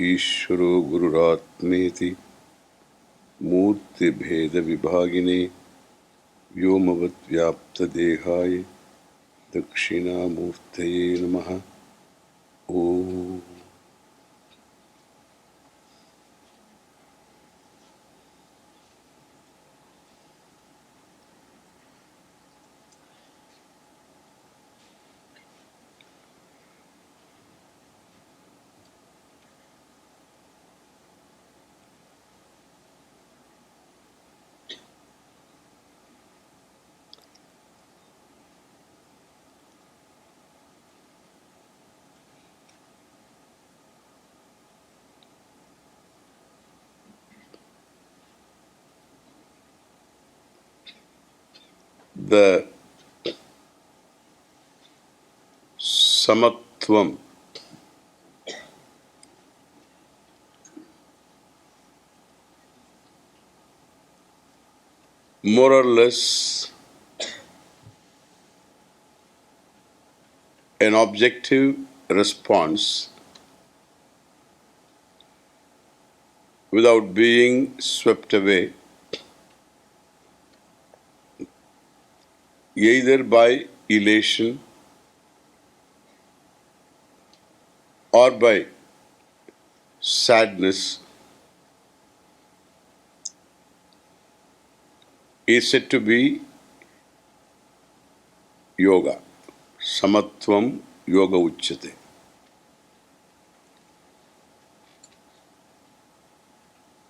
ईश्वरो गुरुरात्मेति मूर्ति भेद विभागिने व्योमवत् व्याप्त देहाय दक्षिणामूर्तये नमः। ओम। The samatvam, more or less an objective response without being swept away either by elation or by sadness is said to be yoga. Samatvam yoga uchyate.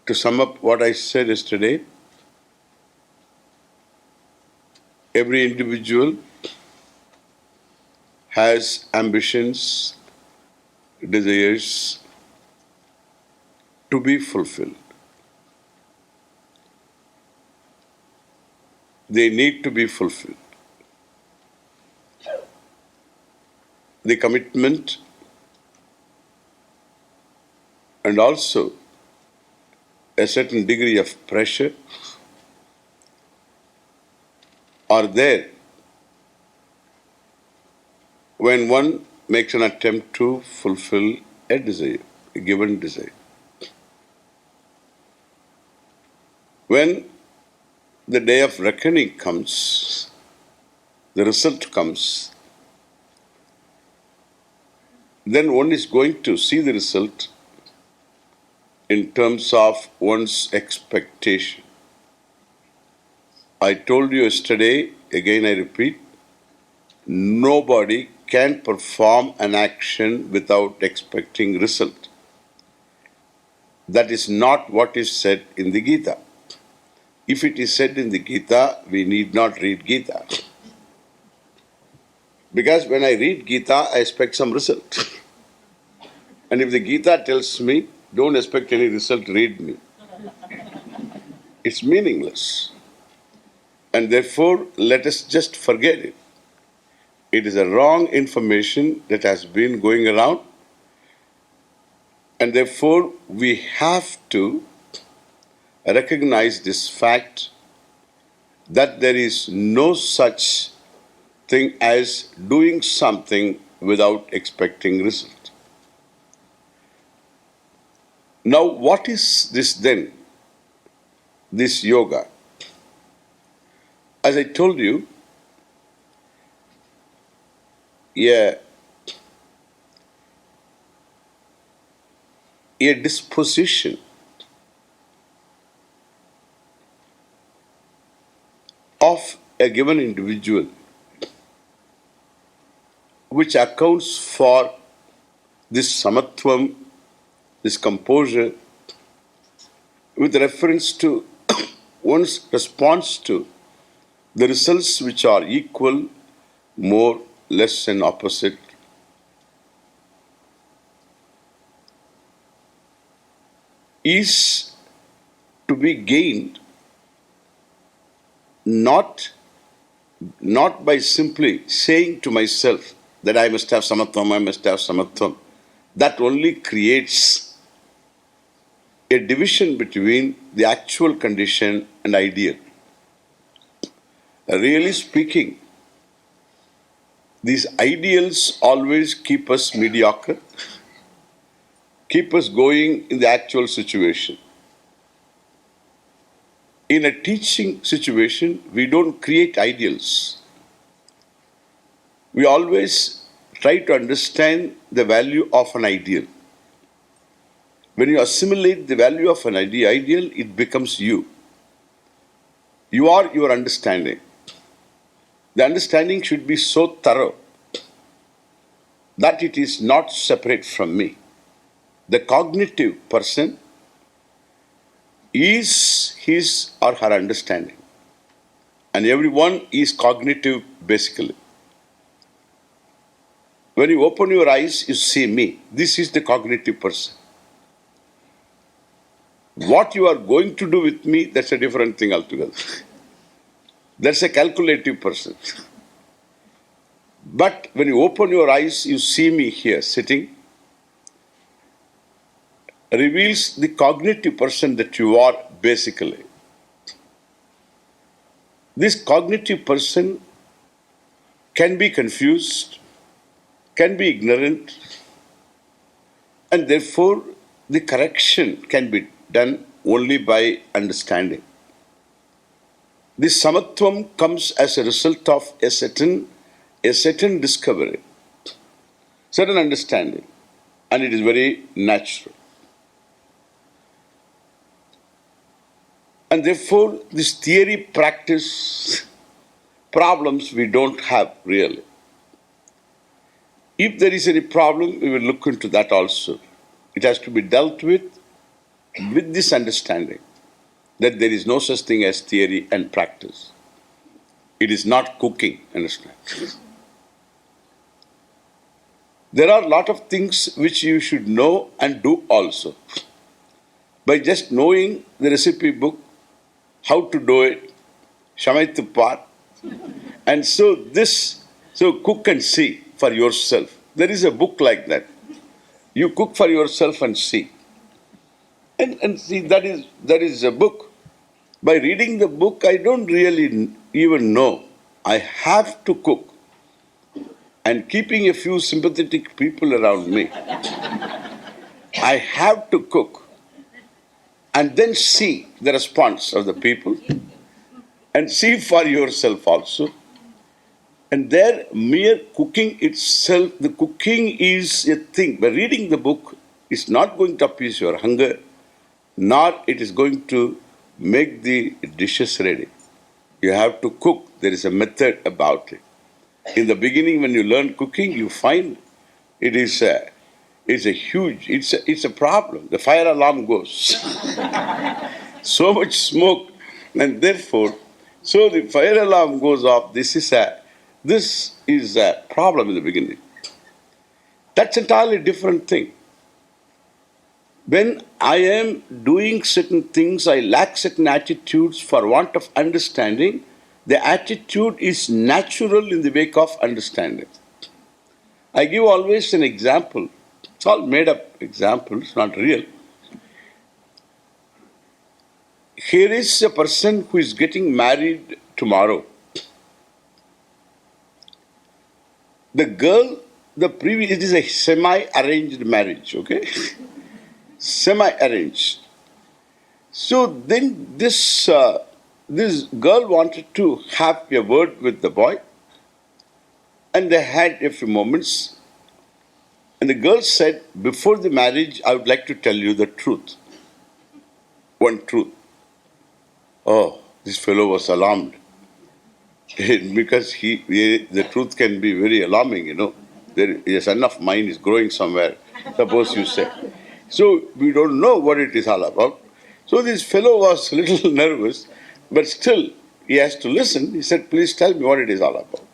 To sum up what I said yesterday, every individual has ambitions, desires to be fulfilled. They need to be fulfilled. The commitment and also a certain degree of pressure are there when one makes an attempt to fulfill a desire, a given desire. When the day of reckoning comes, the result comes, then one is going to see the result in terms of one's expectation. I told you yesterday, again I repeat, nobody can perform an action without expecting result. That is not what is said in the Gita. If it is said in the Gita, we need not read Gita. Because when I read Gita, I expect some result. And if the Gita tells me, don't expect any result, read me, it's meaningless. And therefore, let us just forget it. It is a wrong information that has been going around. And therefore, we have to recognize this fact that there is no such thing as doing something without expecting result. Now, what is this then? This yoga. As I told you, a disposition of a given individual which accounts for this samatvam, this composure, with reference to one's response to the results which are equal, more, less, and opposite, is to be gained not by simply saying to myself that I must have samatvam, I must have samatvam. That only creates a division between the actual condition and ideal. Really speaking, these ideals always keep us mediocre, keep us going in the actual situation. In a teaching situation, we don't create ideals. We always try to understand the value of an ideal. When you assimilate the value of an ideal, it becomes you. You are your understanding. The understanding should be so thorough that it is not separate from me. The cognitive person is his or her understanding. And everyone is cognitive basically. When you open your eyes, you see me. This is the cognitive person. What you are going to do with me, that's a different thing altogether. That's a calculative person. But when you open your eyes, you see me here sitting, reveals the cognitive person that you are basically. This cognitive person can be confused, can be ignorant, and therefore the correction can be done only by understanding. This samatvam comes as a result of a certain discovery, certain understanding, and it is very natural. And therefore, this theory practice problems we don't have really. If there is any problem, we will look into that also. It has to be dealt with this understanding that there is no such thing as theory and practice. It is not cooking, understand? There are a lot of things which you should know and do also. By just knowing the recipe book, how to do it, Shamaitupar, and so cook and see for yourself. There is a book like that. You cook for yourself and see. And see, that is a book. By reading the book, I don't really even know. I have to cook. And keeping a few sympathetic people around me, I have to cook. And then see the response of the people. And see for yourself also. And there, mere cooking itself, the cooking is a thing. By reading the book, it's not going to appease your hunger, nor it is going to make the dishes ready. You have to cook. There is a method about it. In the beginning, when you learn cooking, you find it's a problem. The fire alarm goes. So much smoke, and therefore, so the fire alarm goes off. This is a problem in the beginning. That's entirely different thing. When I am doing certain things, I lack certain attitudes for want of understanding. The attitude is natural in the wake of understanding. I give always an example. It's all made up examples, not real. Here is a person who is getting married tomorrow. The girl, it is a semi-arranged marriage, okay? Semi-arranged. So then this girl wanted to have a word with the boy, and they had a few moments. And the girl said, before the marriage, I would like to tell you the truth. One truth. Oh, this fellow was alarmed. Because the truth can be very alarming, you know. A son of mine is growing somewhere, suppose you say. So we don't know what it is all about. So this fellow was a little nervous, but still he has to listen. He said, please tell me what it is all about.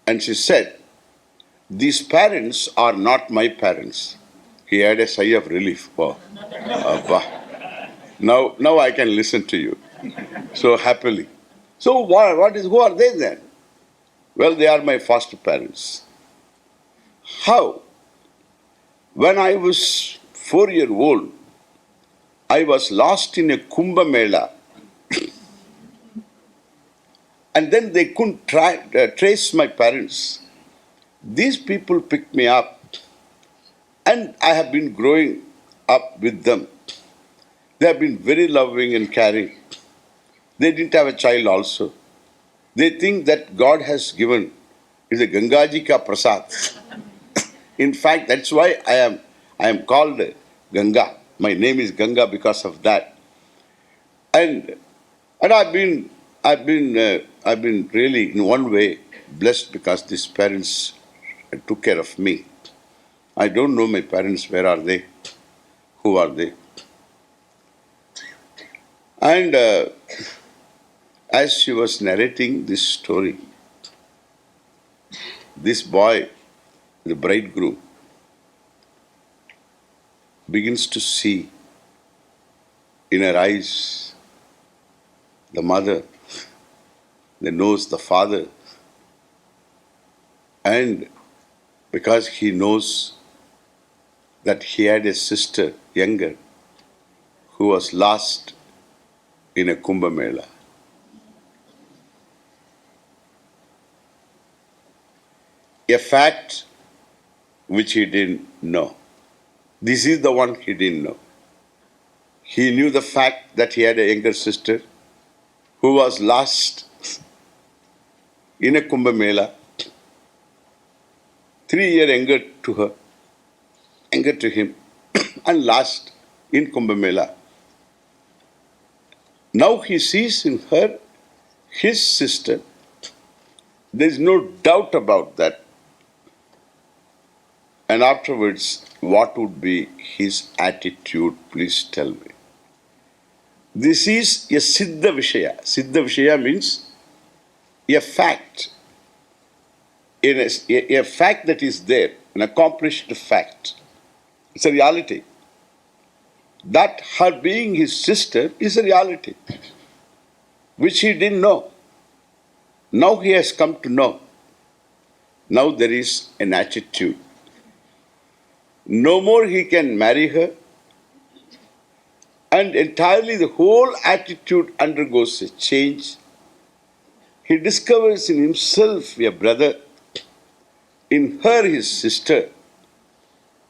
And she said, these parents are not my parents. He had a sigh of relief. Oh, now I can listen to you so happily. So who are they then? Well, they are my foster parents. How? When I was 4 years old, I was lost in a Kumbh Mela. And then they couldn't trace my parents. These people picked me up And I have been growing up with them. They have been very loving and caring. They didn't have a child also. They think that God has given is a Gangaji ka prasad. In fact, that's why I am called Ganga. My name is Ganga because of that. And I've been really in one way blessed because these parents took care of me. I don't know my parents. Where are they? Who are they? And as she was narrating this story, this boy, the bridegroom, begins to see in her eyes the mother, the nose, the father, and because he knows that he had a sister, younger, who was lost in a Kumbh Mela. A fact which he didn't know. This is the one he didn't know. He knew the fact that he had a younger sister who was lost in a Kumbh Mela, 3 years younger to him, and lost in Kumbh Mela. Now he sees in her his sister. There is no doubt about that. And afterwards, what would be his attitude? Please tell me. This is a Siddha Vishaya. Siddha Vishaya means a fact. A fact that is there, an accomplished fact. It's a reality. That her being his sister is a reality, which he didn't know. Now he has come to know. Now there is an attitude. No more he can marry her, and entirely the whole attitude undergoes a change. He discovers in himself a brother, in her his sister.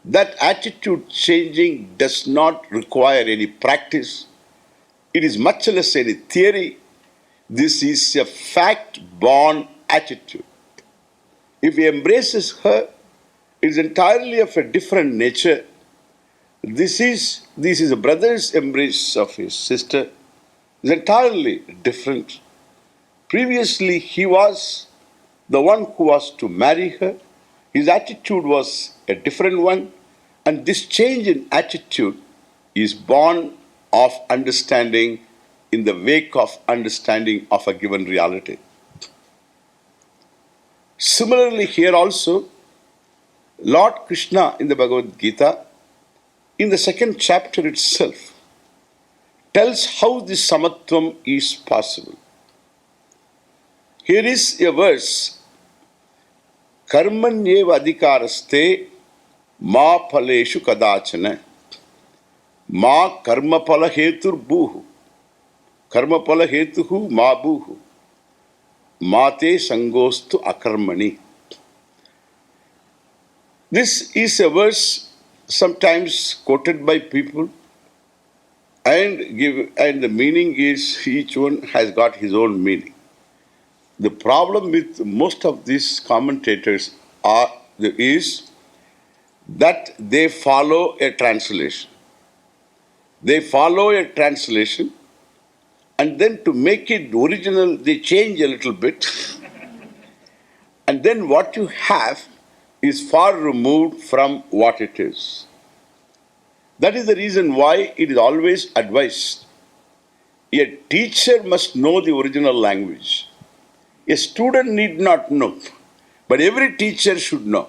That attitude changing does not require any practice. It is much less any theory. This is a fact-born attitude. If he embraces her, it is entirely of a different nature. This is a brother's embrace of his sister. It's entirely different. Previously, he was the one who was to marry her. His attitude was a different one. And this change in attitude is born of understanding in the wake of understanding of a given reality. Similarly, here also, Lord Krishna in the Bhagavad Gita, in the second chapter itself, tells how this samatvam is possible. Here is a verse, Karmanyeva adhikaraste ma phaleshu kadachana ma karma phala hetur buhu karma phala hetuhu ma buhu mate sangostu akarmani. This is a verse sometimes quoted by people, and the meaning is each one has got his own meaning. The problem with most of these commentators is that they follow a translation. They follow a translation, and then to make it original, they change a little bit. And then what you have is far removed from what it is. That is the reason why it is always advised. A teacher must know the original language. A student need not know, but every teacher should know.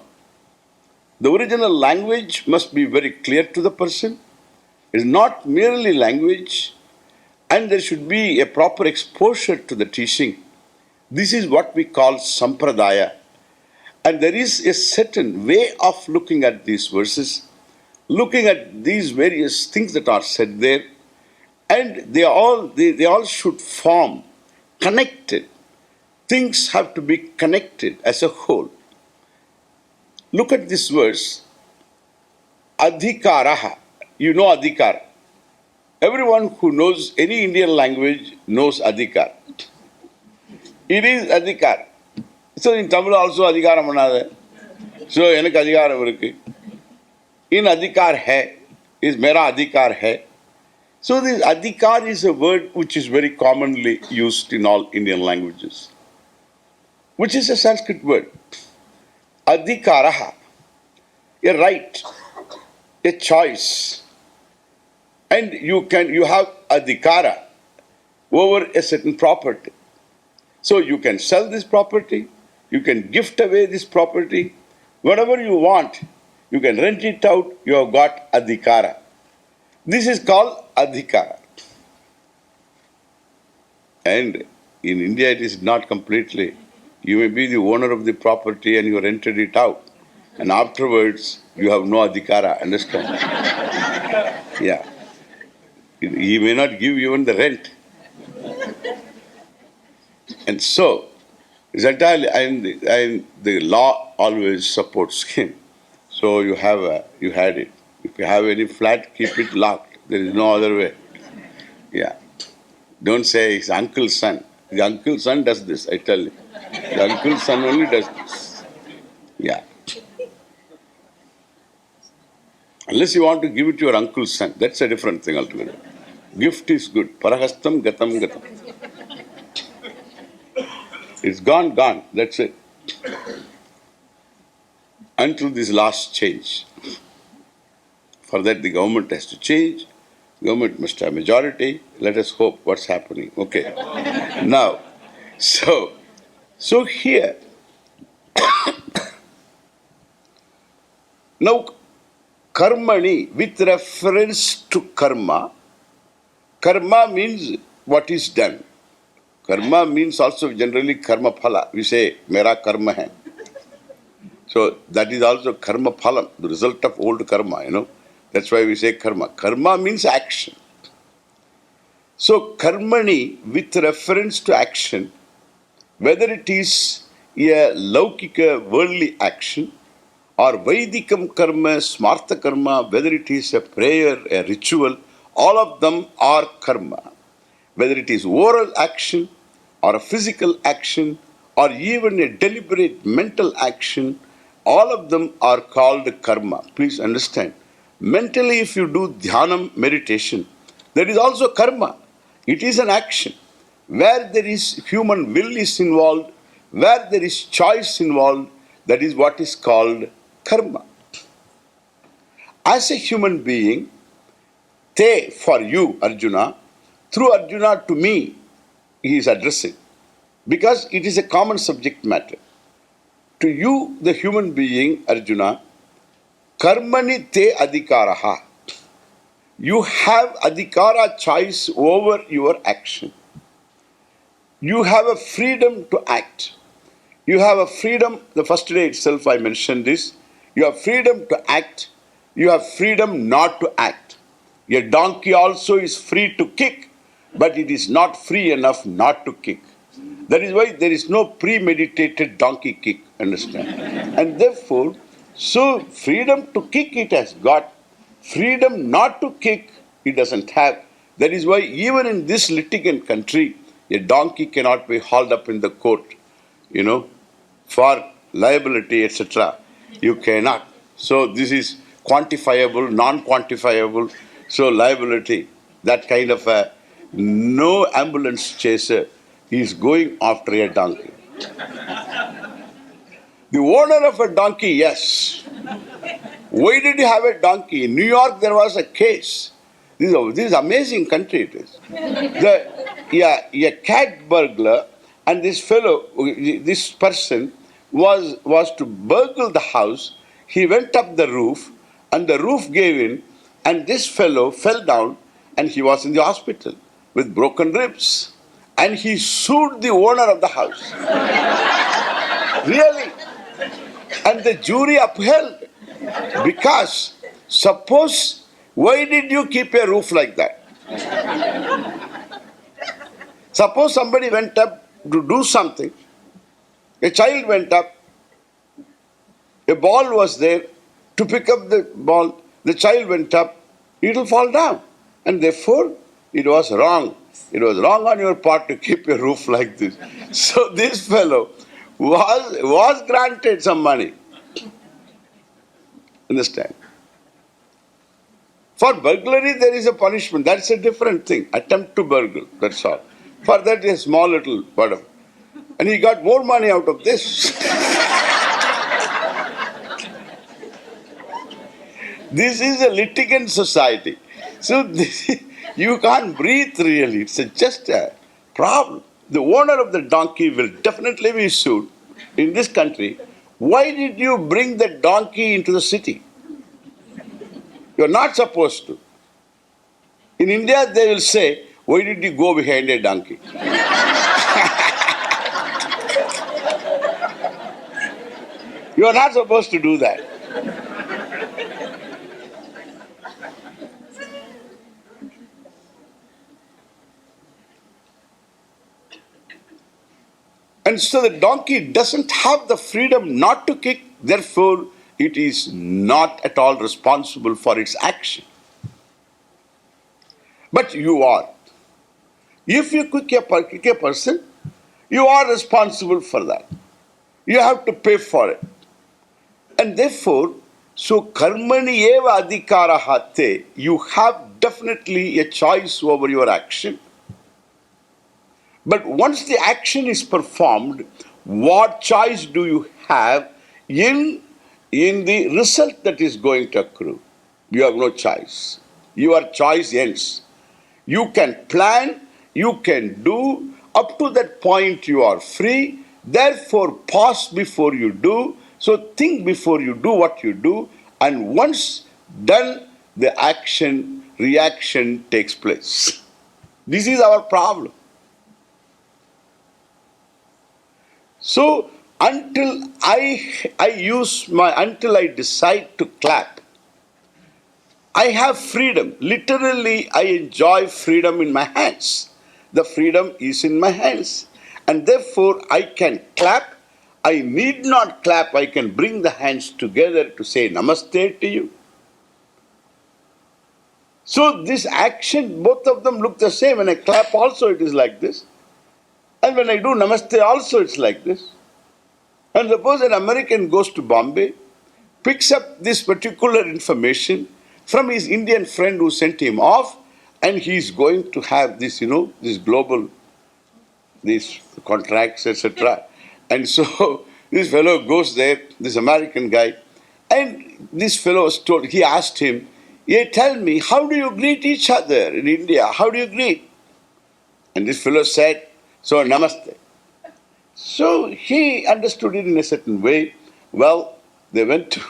The original language must be very clear to the person. It is not merely language, and there should be a proper exposure to the teaching. This is what we call sampradaya. And there is a certain way of looking at these verses, looking at these various things that are said there, and they all should form connected. Things have to be connected as a whole. Look at this verse. Adhikaraha. You know adhikara. Everyone who knows any Indian language knows adhikar. It is adhikar. So in Tamil also adhikaram manada. So enak adhikaram irukku. In adhikar hai is mera adhikar hai. So this adhikar is a word which is very commonly used in all Indian languages, which is a Sanskrit word. Adhikaraha, a right, a choice. And you have adhikara over a certain property. So you can sell this property, you can gift away this property, whatever you want, you can rent it out, you have got adhikara. This is called adhikara. And in India it is not completely. You may be the owner of the property and you rented it out. And afterwards you have no adhikara, understand? Yeah. He may not give even the rent. And so, and the law always supports him. So you had it. If you have any flat, keep it locked. There is no other way. Yeah. Don't say it's uncle's son. The uncle's son does this, I tell you. The uncle's son only does this. Yeah. Unless you want to give it to your uncle's son, that's a different thing altogether. Gift is good. Parahastam gatam gatam. It's gone, gone. That's it. Until this last change. For that the government has to change. Government must have majority. Let us hope what's happening. Okay. Now, so here, now karmani with reference to karma. Karma means what is done. Karma means also generally karma phala. We say, mera karma hai. So that is also karma phalam, the result of old karma, That's why we say karma. Karma means action. So karmani with reference to action, whether it is a laukika worldly action or Vaidikam karma, smartha karma, whether it is a prayer, a ritual, all of them are karma. Whether it is oral action or a physical action or even a deliberate mental action, all of them are called karma. Please understand. Mentally, if you do dhyanam meditation, that is also karma. It is an action. Where there is human will is involved, where there is choice involved, that is what is called karma. As a human being, te for you, Arjuna, through Arjuna to me, he is addressing. Because it is a common subject matter. To you, the human being, Arjuna, karmani te adhikaraha. You have adhikara choice over your action. You have a freedom to act. You have a freedom, the first day itself I mentioned this, you have freedom to act, you have freedom not to act. A donkey also is free to kick, but it is not free enough not to kick. That is why there is no premeditated donkey kick, understand? And therefore, so freedom to kick it has got, freedom not to kick it doesn't have. That is why even in this litigant country, a donkey cannot be hauled up in the court, for liability, etc. You cannot. So this is quantifiable, non-quantifiable. So liability, that kind of a no ambulance chaser is going after a donkey. The owner of a donkey, yes. Why did he have a donkey? In New York there was a case. This is amazing country it is. A cat burglar, and this person was to burgle the house. He went up the roof and the roof gave in and this fellow fell down and he was in the hospital with broken ribs. And he sued the owner of the house. Really. And the jury upheld. Because suppose, why did you keep a roof like that? Suppose somebody went up to do something. A child went up. A ball was there. To pick up the ball, The child went up, it will fall down. And therefore, it was wrong. It was wrong on your part to keep a roof like this. So this fellow was granted some money. Understand? For burglary, there is a punishment. That's a different thing. Attempt to burgle, that's all. For that, a small little burden. And he got more money out of this. This is a litigant society. So you can't breathe really. It's just a problem. The owner of the donkey will definitely be sued in this country. Why did you bring the donkey into the city? You're not supposed to. In India, they will say, why did you go behind a donkey? You are not supposed to do that. And so the donkey doesn't have the freedom not to kick, therefore it is not at all responsible for its action. But you are. If you kick a person, you are responsible for that. You have to pay for it. And therefore, so karmani eva adhikaraha te, you have definitely a choice over your action. But once the action is performed, what choice do you have in the result that is going to accrue? You have no choice. Your choice ends. You can plan, you can do, up to that point you are free. Therefore, pause before you do. So think before you do what you do. And once done, the action, reaction takes place. This is our problem. So until I decide to clap, I have freedom. Literally, I enjoy freedom in my hands. The freedom is in my hands. And therefore, I can clap. I need not clap. I can bring the hands together to say namaste to you. So this action, both of them look the same. When I clap also, it is like this. And when I do namaste also, it's like this. And suppose an American goes to Bombay, picks up this particular information from his Indian friend who sent him off, and he's going to have this, this global, these contracts, etc. And so this fellow goes there, this American guy, and this fellow was told, he asked him, tell me, how do you greet each other in India? How do you greet? And this fellow said, so namaste. So he understood it in a certain way. Well, they went to,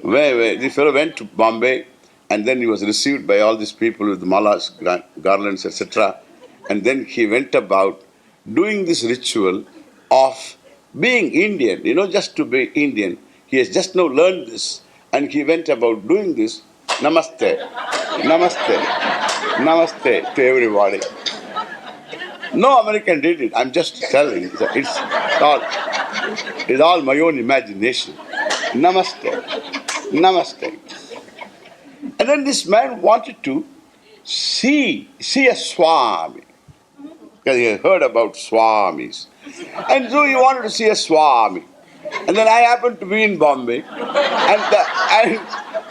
this fellow went to Bombay, and then he was received by all these people with malas, garlands, etc. And then he went about doing this ritual of being Indian, just to be Indian. He has just now learned this, and he went about doing this, namaste, namaste, namaste to everybody. No American did it. I'm just telling. It's all my own imagination. Namaste. Namaste. And then this man wanted to see a Swami. Because he had heard about Swamis. And so he wanted to see a Swami. And then I happened to be in Bombay.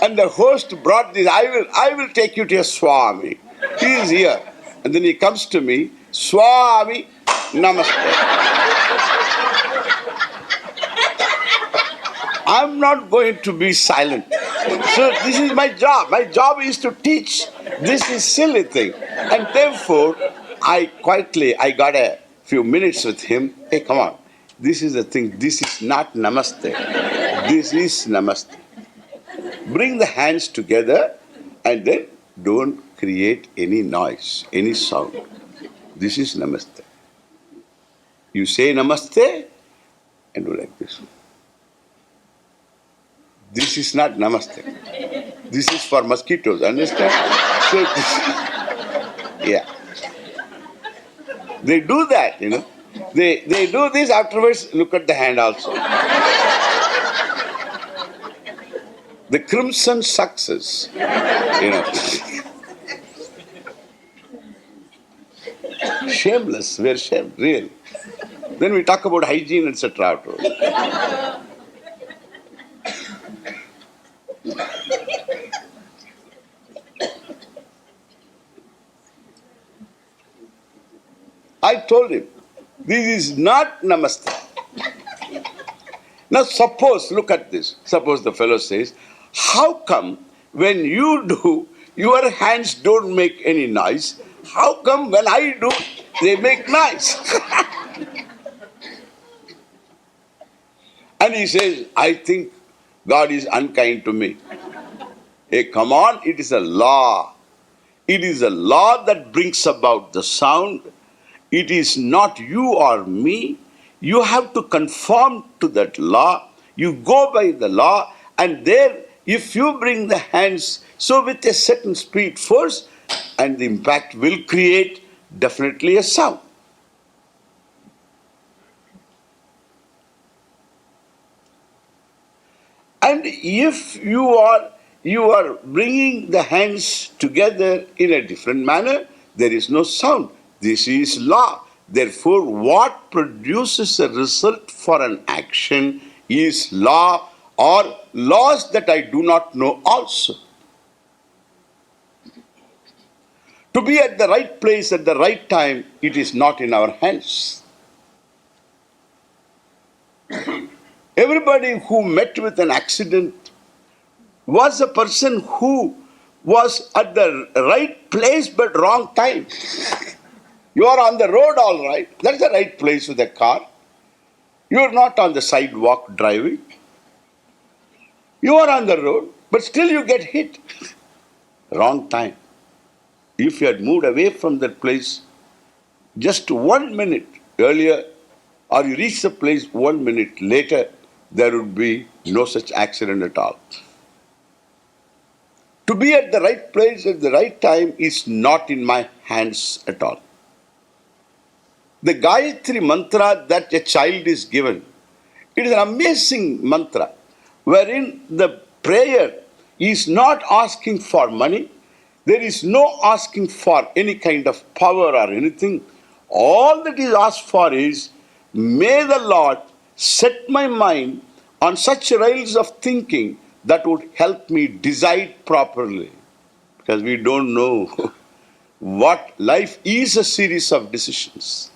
And the host brought this, I will take you to a Swami. He is here. And then he comes to me, Swami, namaste. I'm not going to be silent. So this is my job. My job is to teach. This is silly thing. And therefore, I got a few minutes with him. Hey, come on. This is the thing. This is not namaste. This is namaste. Bring the hands together and then don't create any noise, any sound. This is namaste. You say namaste and do like this. This is not namaste. This is for mosquitoes, understand? So yeah. They do that, They do this, afterwards look at the hand also. The crimson success. You know. Shameless, we're shamed, really. Then we talk about hygiene, etc. I told him, this is not namaste. Now suppose, look at this. Suppose the fellow says, how come when you do, your hands don't make any noise? How come when I do, they make noise? And he says, I think God is unkind to me. Hey, come on, it is a law. It is a law that brings about the sound. It is not you or me. You have to conform to that law. You go by the law, and there, if you bring the hands, so with a certain speed force, and the impact will create definitely a sound. And if you are bringing the hands together in a different manner, there is no sound. This is law. Therefore, what produces a result for an action is law or laws that I do not know also. To be at the right place at the right time, it is not in our hands. Everybody who met with an accident was a person who was at the right place but wrong time. You are on the road all right. That's the right place with a car. You are not on the sidewalk driving. You are on the road, but still you get hit. Wrong time. If you had moved away from that place just 1 minute earlier, or you reach the place 1 minute later, there would be no such accident at all. To be at the right place at the right time is not in my hands at all. The Gayatri mantra that a child is given, it is an amazing mantra wherein the prayer is not asking for money. There is no asking for any kind of power or anything. All that is asked for is, may the Lord set my mind on such rails of thinking that would help me decide properly. Because we don't know what life is, a series of decisions.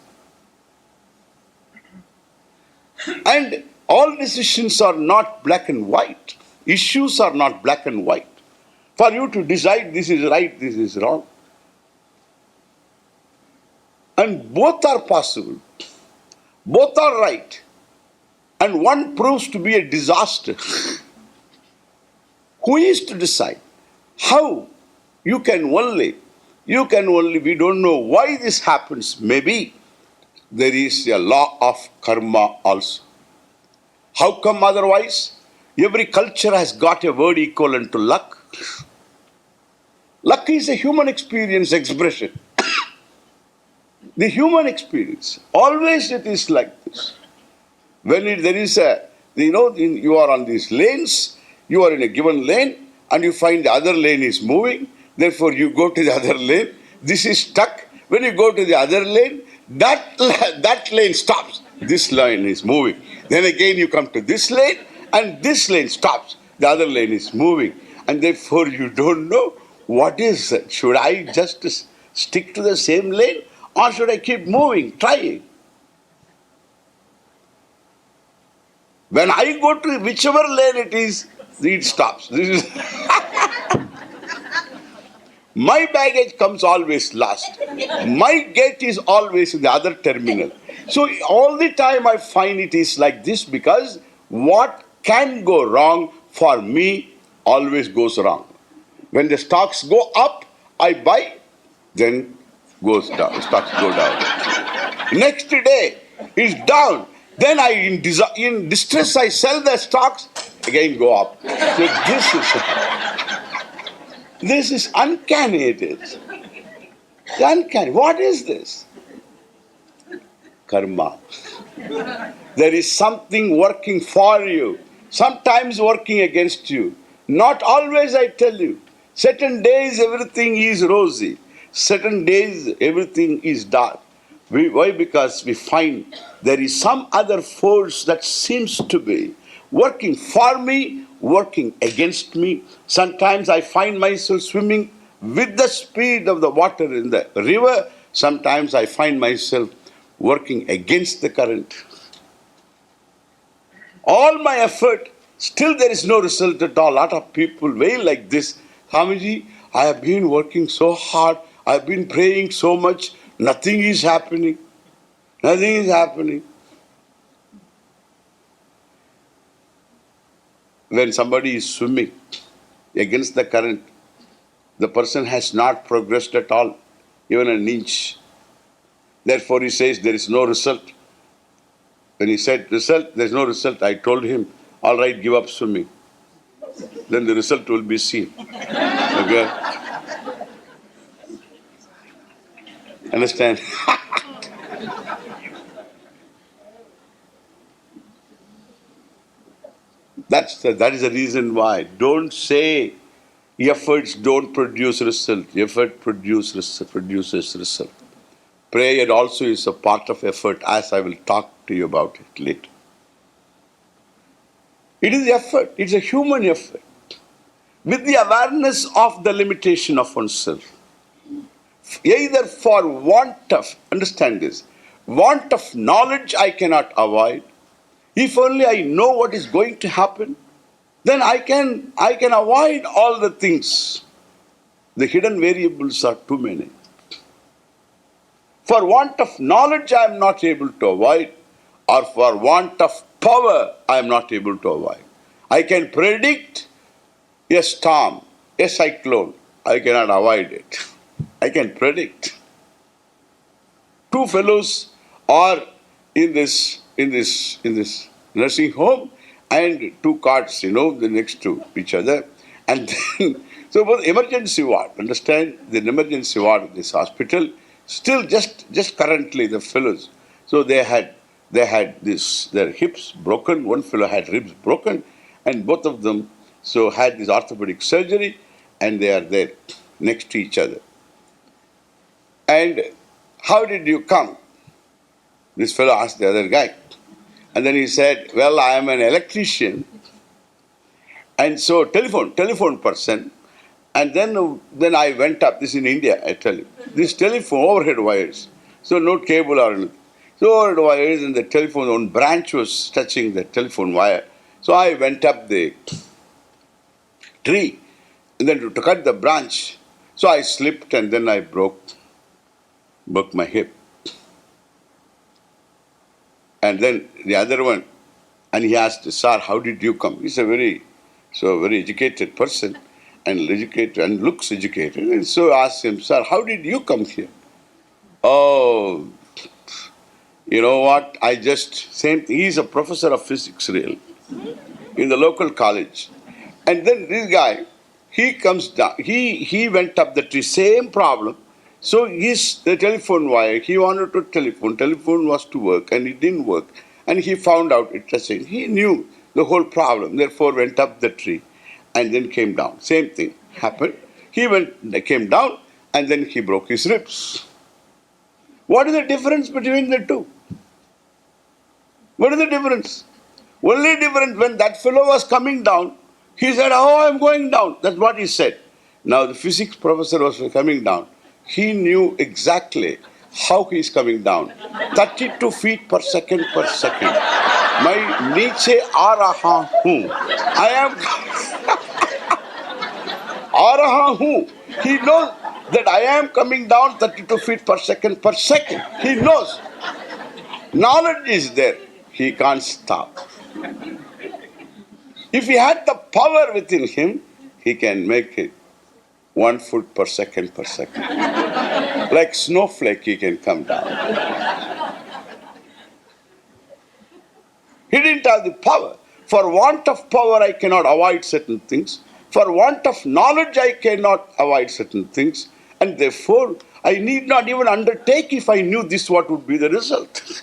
And all decisions are not black and white. Issues are not black and white. For you to decide this is right, this is wrong. And both are possible. Both are right. And one proves to be a disaster. Who is to decide? How? We don't know why this happens. Maybe there is a law of karma also. How come otherwise? Every culture has got a word equivalent to luck. Luck is a human experience expression. The human experience. Always it is like this. When there is you are on these lanes, you are in a given lane, and you find the other lane is moving, therefore you go to the other lane, this is stuck. When you go to the other lane, that lane stops, this lane is moving. Then again you come to this lane, and this lane stops, the other lane is moving. And therefore you don't know what is it. Should I just stick to the same lane, or should I keep moving, trying? When I go to whichever lane it is, it stops. This is my baggage comes always last. My gate is always in the other terminal. So all the time I find it is like this, because what can go wrong for me always goes wrong. When the stocks go up, I buy, then goes down. Stocks go down. Next day, it's down. Then in distress, I sell the stocks, again go up. So this is uncanny, it is. It's uncanny. What is this? Karma. There is something working for you, sometimes working against you. Not always, I tell you. Certain days everything is rosy. Certain days everything is dark. Why? Because we find there is some other force that seems to be working for me, working against me. Sometimes I find myself swimming with the speed of the water in the river. Sometimes I find myself working against the current. All my effort, still there is no result at all. A lot of people wail like this. Swamiji, I have been working so hard. I have been praying so much. Nothing is happening. Nothing is happening. When somebody is swimming against the current, the person has not progressed at all, even an inch. Therefore he says there is no result. When he said result, there is no result, I told him, all right, give up swimming. Then the result will be seen. Okay? Understand? That is the reason why. Don't say efforts don't produce result. Effort produces result. Prayer also is a part of effort, as I will talk to you about it later. It is effort. It's a human effort. With the awareness of the limitation of oneself. Either for want of, understand this, want of knowledge I cannot avoid. If only I know what is going to happen, then I can avoid all the things. The hidden variables are too many. For want of knowledge I am not able to avoid, or for want of power I am not able to avoid. I can predict a storm, a cyclone. I cannot avoid it. I can predict. Two fellows are in this nursing home, and two carts, the next to each other. And then, so both emergency ward, understand, the emergency ward of this hospital, still just currently the fellows. So they had their hips broken. One fellow had ribs broken, and both of them so had this orthopedic surgery, and they are there next to each other. And how did you come? This fellow asked the other guy. And then he said, well, I am an electrician. And so telephone person. And then I went up, this is in India, I tell you. This telephone, overhead wires. So no cable or anything. So overhead wires, and the telephone, one branch was touching the telephone wire. So I went up the tree, and then to cut the branch. So I slipped, and then I broke my hip. And then the other one, and he asked, sir, how did you come? He's a very educated person, and looks educated. And so I asked him, sir, how did you come here? Oh, you know what? Same thing. He's a professor of physics, really, in the local college. And then this guy, he comes down, he went up the tree, same problem. So the telephone wire, he wanted to telephone was to work, and it didn't work. And he found out it was saying, he knew the whole problem, therefore went up the tree and then came down. Same thing happened. He came down, and then he broke his ribs. What is the difference between the two? What is the difference? Only difference, when that fellow was coming down, he said, oh, I'm going down. That's what he said. Now the physics professor was coming down. He knew exactly how he is coming down. 32 feet per second. My niche aa raha hoon. I am aa raha hoon. He knows that I am coming down 32 feet per second. He knows. Knowledge is there. He can't stop. If he had the power within him, he can make it 1 foot per second. Like snowflake, he can come down. He didn't have the power. For want of power, I cannot avoid certain things. For want of knowledge, I cannot avoid certain things. And therefore, I need not even undertake if I knew this, what would be the result.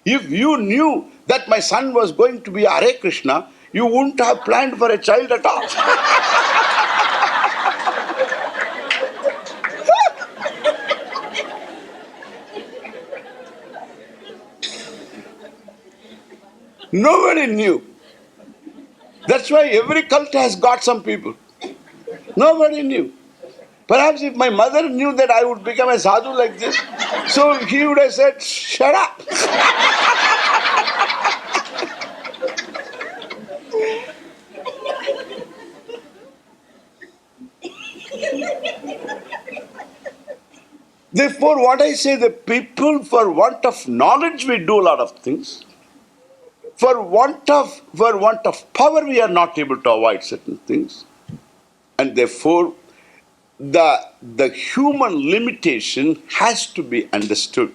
If you knew that my son was going to be Hare Krishna, you wouldn't have planned for a child at all. Nobody knew. That's why every cult has got some people. Nobody knew. Perhaps if my mother knew that I would become a sadhu like this, so he would have said, shut up. Therefore, what I say, the people, for want of knowledge, we do a lot of things. For want of power, we are not able to avoid certain things. And therefore, the human limitation has to be understood.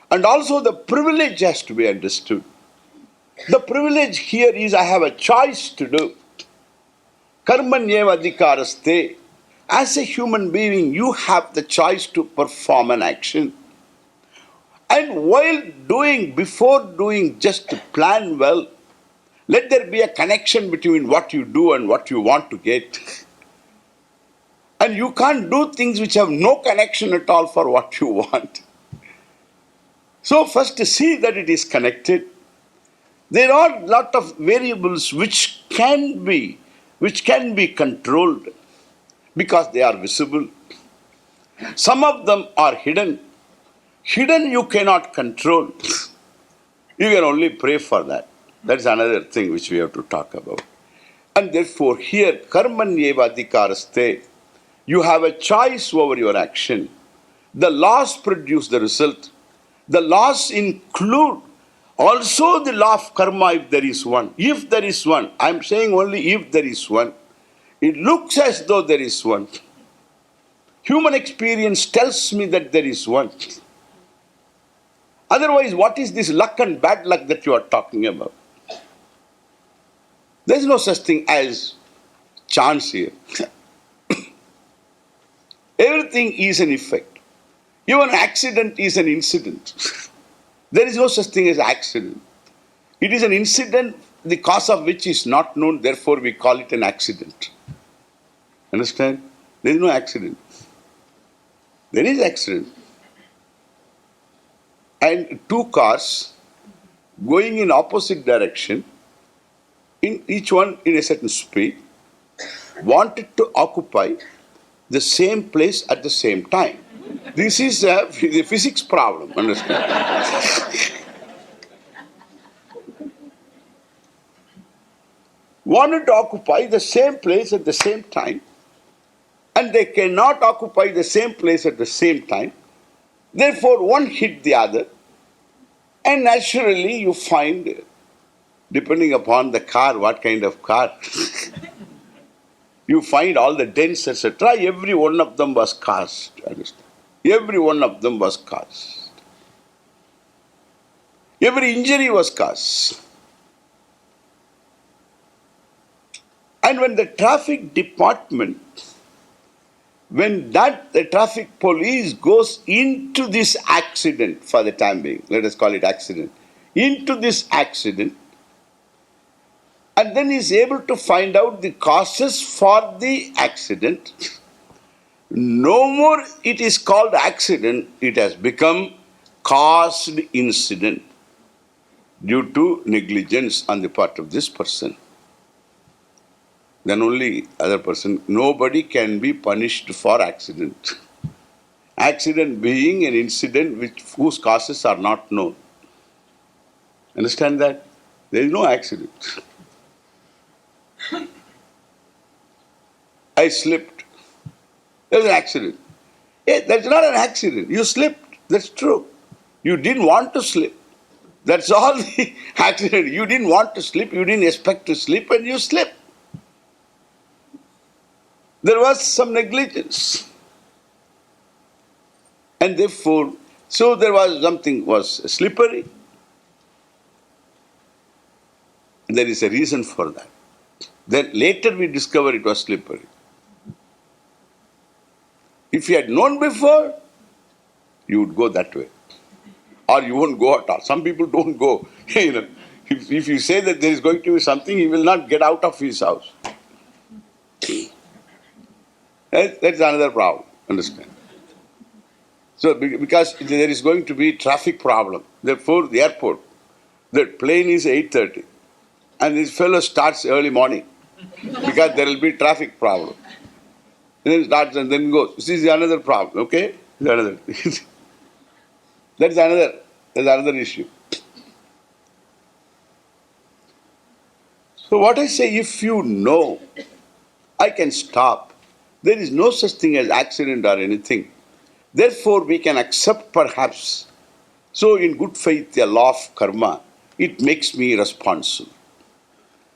And also the privilege has to be understood. The privilege here is I have a choice to do. Karmanyeva adhikaraste. As a human being, you have the choice to perform an action. And while doing, before doing, just to plan well, let there be a connection between what you do and what you want to get. And you can't do things which have no connection at all for what you want. So first to see that it is connected. There are a lot of variables which can be controlled because they are visible. Some of them are hidden. Hidden you cannot control. You can only pray for that. That's another thing which we have to talk about. And therefore here, karmanyeva adhikaraste, you have a choice over your action. The laws produce the result. The laws include also the law of karma if there is one. If there is one, I'm saying only if there is one. It looks as though there is one. Human experience tells me that there is one. Otherwise, what is this luck and bad luck that you are talking about? There is no such thing as chance here. Everything is an effect. Even accident is an incident. There is no such thing as accident. It is an incident, the cause of which is not known, therefore we call it an accident. Understand? There is no accident. There is accident. And two cars going in opposite direction, in each one in a certain speed, wanted to occupy the same place at the same time. This is the physics problem, understand? Wanted to occupy the same place at the same time, and they cannot occupy the same place at the same time. Therefore, one hit the other, and naturally you find, depending upon the car, what kind of car, you find all the dents, etc. Every one of them was cast. Understand? Every one of them was cast. Every injury was caused. And when the traffic department, the traffic police goes into this accident for the time being, let us call it accident, into this accident, and then is able to find out the causes for the accident, no more it is called accident, it has become caused incident due to negligence on the part of this person. Then only other person, nobody can be punished for accident. Accident being an incident whose causes are not known. Understand that? There is no accident. I slipped. There's an accident. Hey, that's not an accident. You slipped. That's true. You didn't want to slip. That's all the accident. You didn't want to slip. You didn't expect to slip and you slipped. There was some negligence. And therefore, so there was something was slippery. There is a reason for that. Then later we discover it was slippery. If you had known before, you would go that way. Or you won't go at all. Some people don't go. If you say that there is going to be something, he will not get out of his house. That's another problem, understand? So, because there is going to be traffic problem, therefore the airport, the plane is 8:30, and this fellow starts early morning, because there will be traffic problem. And then starts and then goes. This is another problem, okay? Another. That's another issue. So what I say, if you know, I can stop. There is no such thing as accident or anything. Therefore, we can accept perhaps. So in good faith, a law of karma, it makes me responsible.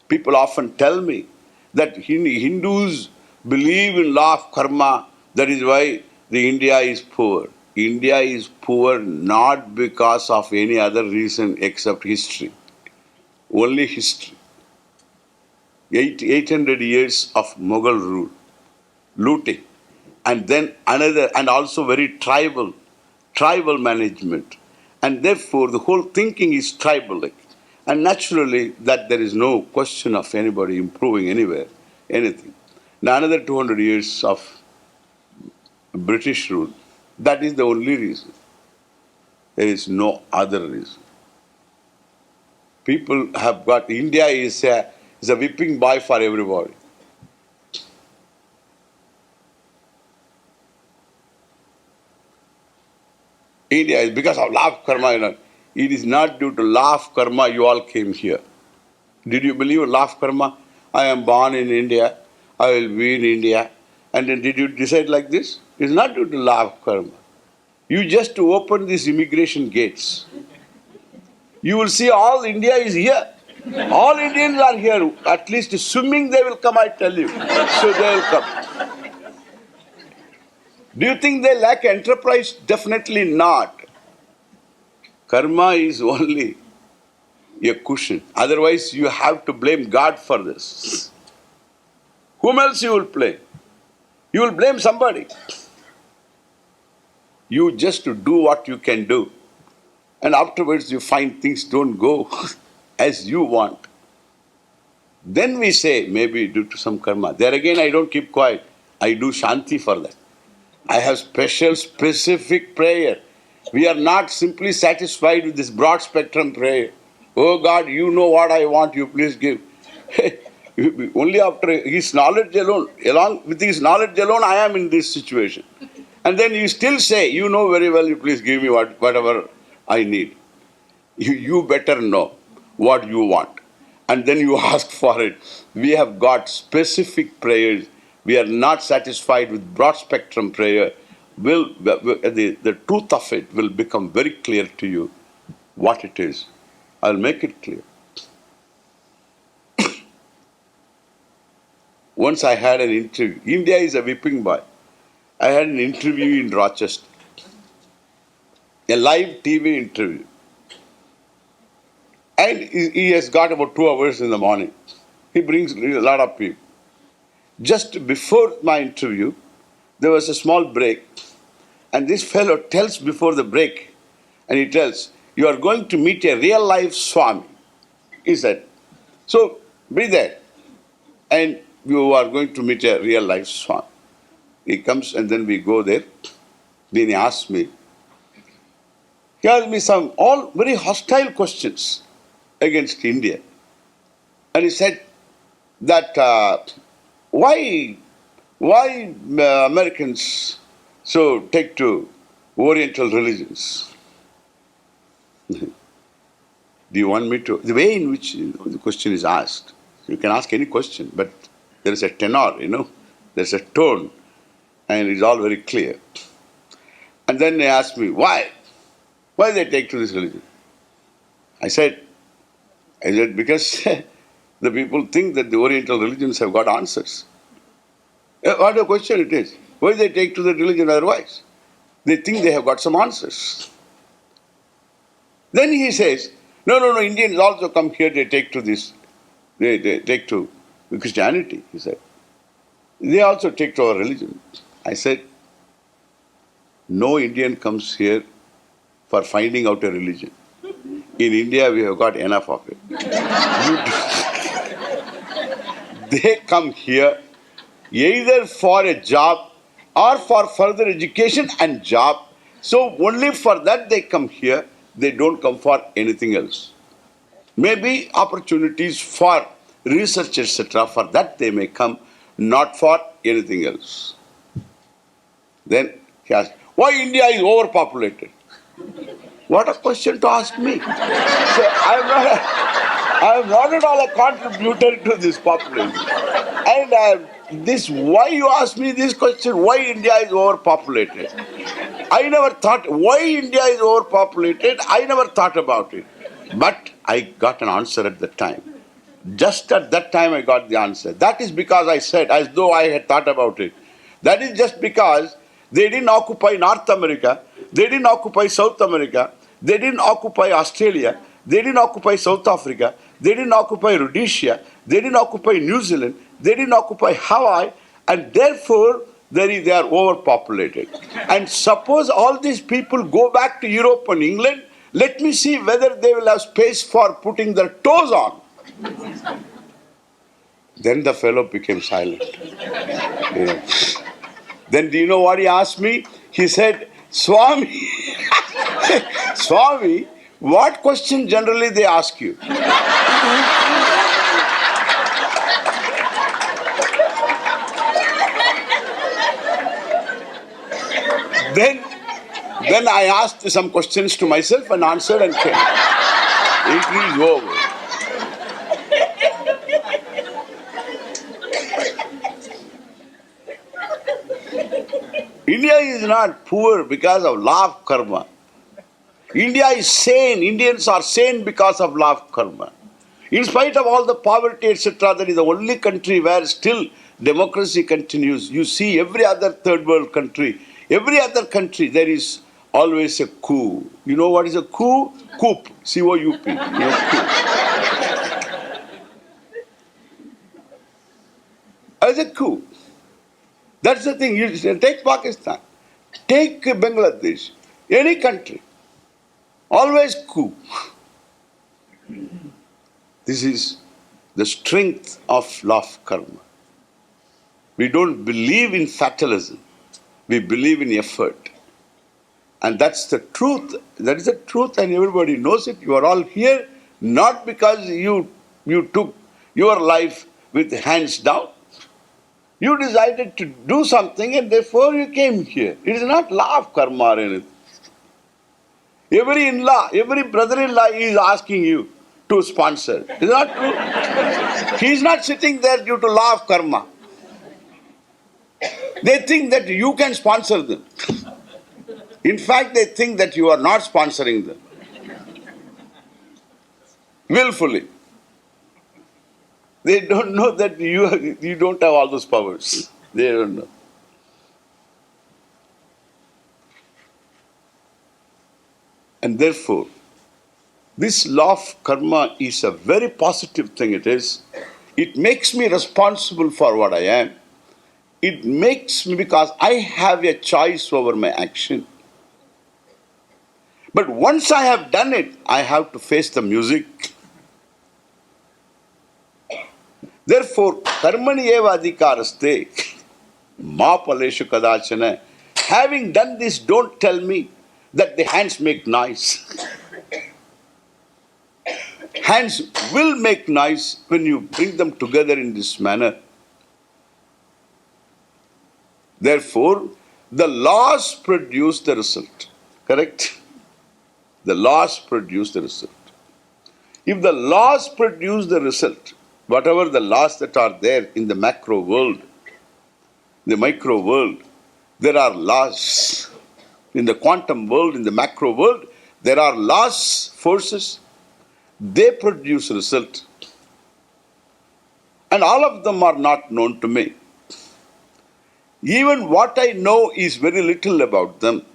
People often tell me that Hindus believe in law of karma, that is why the India is poor. India is poor not because of any other reason except history. Only history. 800 years of Mughal rule, looting, and then another, and also very tribal management. And therefore the whole thinking is tribal. And naturally that there is no question of anybody improving anywhere, anything. Now another 200 years of British rule, that is the only reason. There is no other reason. People have got, India is a whipping boy for everybody. India is because of law of karma. It is not due to law of karma you all came here. Did you believe in law of karma? I am born in India, I will be in India. And then did you decide like this? It is not due to law of karma. You just open these immigration gates. You will see all India is here. All Indians are here. At least swimming they will come, I tell you. So they will come. Do you think they lack enterprise? Definitely not. Karma is only a cushion. Otherwise, you have to blame God for this. Whom else you will blame? You will blame somebody. You just do what you can do. And afterwards you find things don't go as you want. Then we say, maybe due to some karma. There again, I don't keep quiet. I do shanti for that. I have special, specific prayer. We are not simply satisfied with this broad spectrum prayer. Oh God, you know what I want, you please give. Only after His knowledge alone, along with His knowledge alone, I am in this situation. And then you still say, you know very well, you please give me whatever I need. You better know what you want. And then you ask for it. We have got specific prayers. We are not satisfied with broad spectrum prayer. The truth of it will become very clear to you what it is. I'll make it clear. Once I had an interview. India is a whipping boy. I had an interview in Rochester. A live TV interview. And he has got about 2 hours in the morning. He brings a lot of people. Just before my interview, there was a small break. And this fellow tells before the break, and he tells, you are going to meet a real life Swami. He said, so be there. And you are going to meet a real life Swami. He comes and then we go there. Then he asks me, he asked me some all very hostile questions against India. And he said that why Americans so take to Oriental religions? Do you want me to? The way in which the question is asked, you can ask any question, but there is a tenor, there's a tone, and it's all very clear. And then they asked me, why? Why they take to this religion? I said, because the people think that the Oriental religions have got answers. What a question it is. Why they take to the religion otherwise? They think they have got some answers. Then he says, no, Indians also come here, they take to this. They take to Christianity, he said. They also take to our religion. I said, no Indian comes here for finding out a religion. In India, we have got enough of it. They come here either for a job or for further education and job. So only for that they come here. They don't come for anything else. Maybe opportunities for research, etc. For that they may come, not for anything else. Then he asked, why India is overpopulated? What a question to ask me. So I am not at all a contributor to this population. And why you ask me this question, why India is overpopulated? I never thought, why India is overpopulated, I never thought about it. But I got an answer at the time. Just at that time I got the answer. That is because I said, as though I had thought about it. That is just because they didn't occupy North America, they didn't occupy South America, they didn't occupy Australia, they didn't occupy South Africa, they didn't occupy Rhodesia, they didn't occupy New Zealand, they didn't occupy Hawaii, and therefore they are overpopulated. And suppose all these people go back to Europe and England, let me see whether they will have space for putting their toes on. Then the fellow became silent. Yeah. Then do you know what he asked me? He said, Swami, Swami, what question generally they ask you? Then I asked some questions to myself and answered and came. It is over. India is not poor because of law of karma. India is sane. Indians are sane because of law of karma. In spite of all the poverty, etc., that is the only country where still democracy continues. You see every other third world country, every other country, there is always a coup. You know what is a coup? Coup. C-O-U-P. You know, coup. As a coup. That's the thing. You take Pakistan, take Bangladesh, any country, always coup. This is the strength of law of karma. We don't believe in fatalism. We believe in effort. And that's the truth. That is the truth, and everybody knows it. You are all here not because you took your life with hands down. You decided to do something and therefore you came here. It is not law of karma or anything. Every in-law, every brother-in-law is asking you to sponsor. Is that true? He is not sitting there due to law of karma. They think that you can sponsor them. In fact, they think that you are not sponsoring them. Willfully. They don't know that you don't have all those powers. They don't know. And therefore, this law of karma is a very positive thing it is. It makes me responsible for what I am. It makes me, because I have a choice over my action. But once I have done it, I have to face the music. Therefore, karmani eva adhikaraste, ma paleshu kadachana. Having done this, don't tell me that the hands make noise. Hands will make noise when you bring them together in this manner. Therefore, the laws produce the result. Correct? The laws produce the result. If the laws produce the result, whatever the laws that are there in the macro world, the micro world, there are laws. In the quantum world, in the macro world, there are laws, forces. They produce result. And all of them are not known to me. Even what I know is very little about them.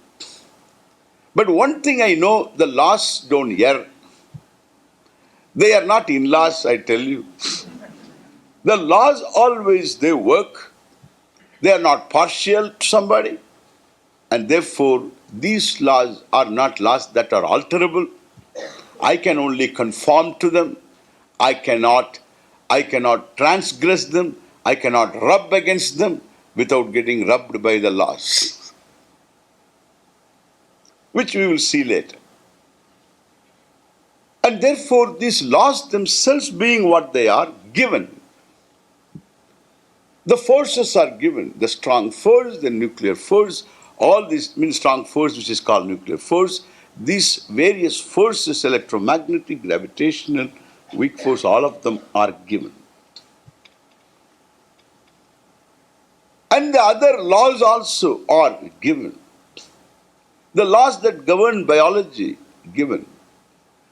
But one thing I know, the laws don't err. They are not in-laws, I tell you. The laws always, they work. They are not partial to somebody. And therefore, these laws are not laws that are alterable. I can only conform to them. I cannot transgress them. I cannot rub against them without getting rubbed by the laws, which we will see later. And therefore, these laws themselves being what they are, given. The forces are given, the strong force, the nuclear force, all these mean strong force, which is called nuclear force. These various forces, electromagnetic, gravitational, weak force, all of them are given. And the other laws also are given. The laws that govern biology, given.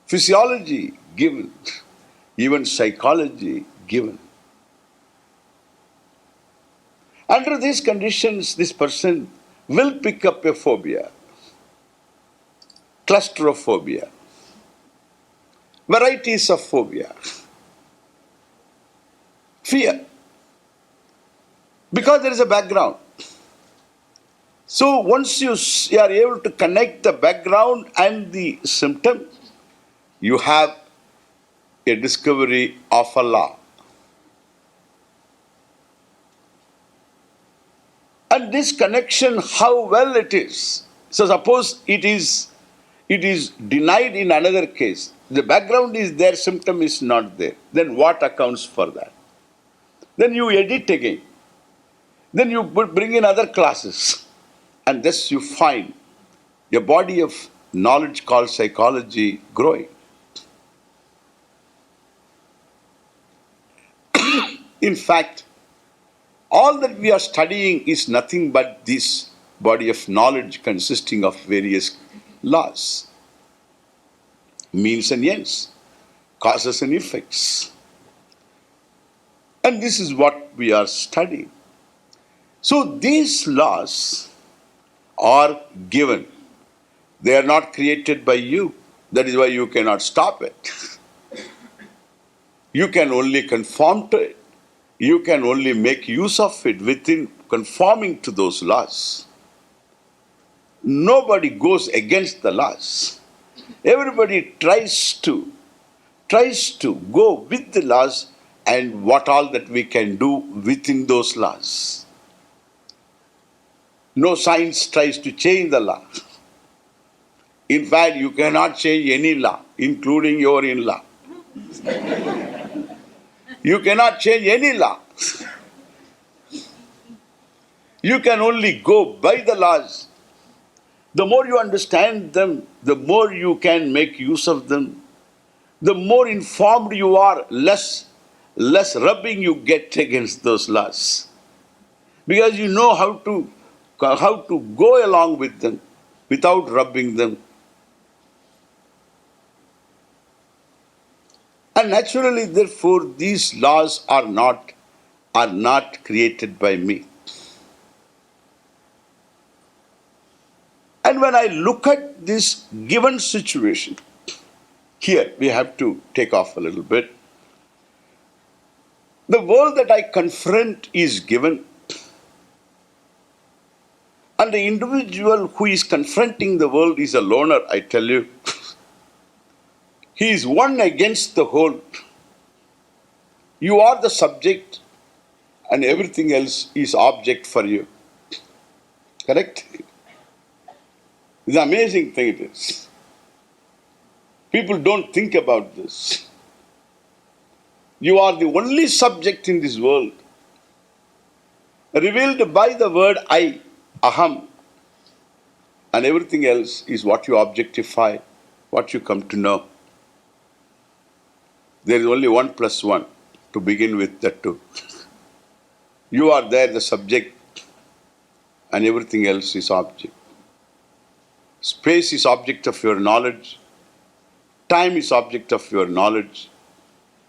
Physiology, given. Even psychology, given. Under these conditions, this person will pick up a phobia, claustrophobia, varieties of phobia, fear, because there is a background. So once you are able to connect the background and the symptom, you have a discovery of a law. And this connection, how well it is. So suppose it is denied in another case. The background is there, symptom is not there. Then what accounts for that? Then you edit again. Then you bring in other classes. And thus you find a body of knowledge called psychology growing. In fact, all that we are studying is nothing but this body of knowledge consisting of various laws, means and ends, causes and effects. And this is what we are studying. So these laws are given. They are not created by you. That is why you cannot stop it. You can only conform to it. You can only make use of it within conforming to those laws. Nobody goes against the laws. Everybody tries to go with the laws and what all that we can do within those laws. No science tries to change the law. In fact, you cannot change any law, including your in-law. You cannot change any law. You can only go by the laws. The more you understand them, the more you can make use of them. The more informed you are, less rubbing you get against those laws. Because you know how to go along with them without rubbing them. And naturally, therefore, these laws are not created by me. And when I look at this given situation, here we have to take off a little bit. The world that I confront is given, and the individual who is confronting the world is a loner, I tell you. He is one against the whole. You are the subject and everything else is object for you. Correct? It's an amazing thing it is. People don't think about this. You are the only subject in this world, revealed by the word I, aham, and everything else is what you objectify, what you come to know. There is only 1 + 1 to begin with, that too. You are there, the subject, and everything else is object. Space is object of your knowledge. Time is object of your knowledge.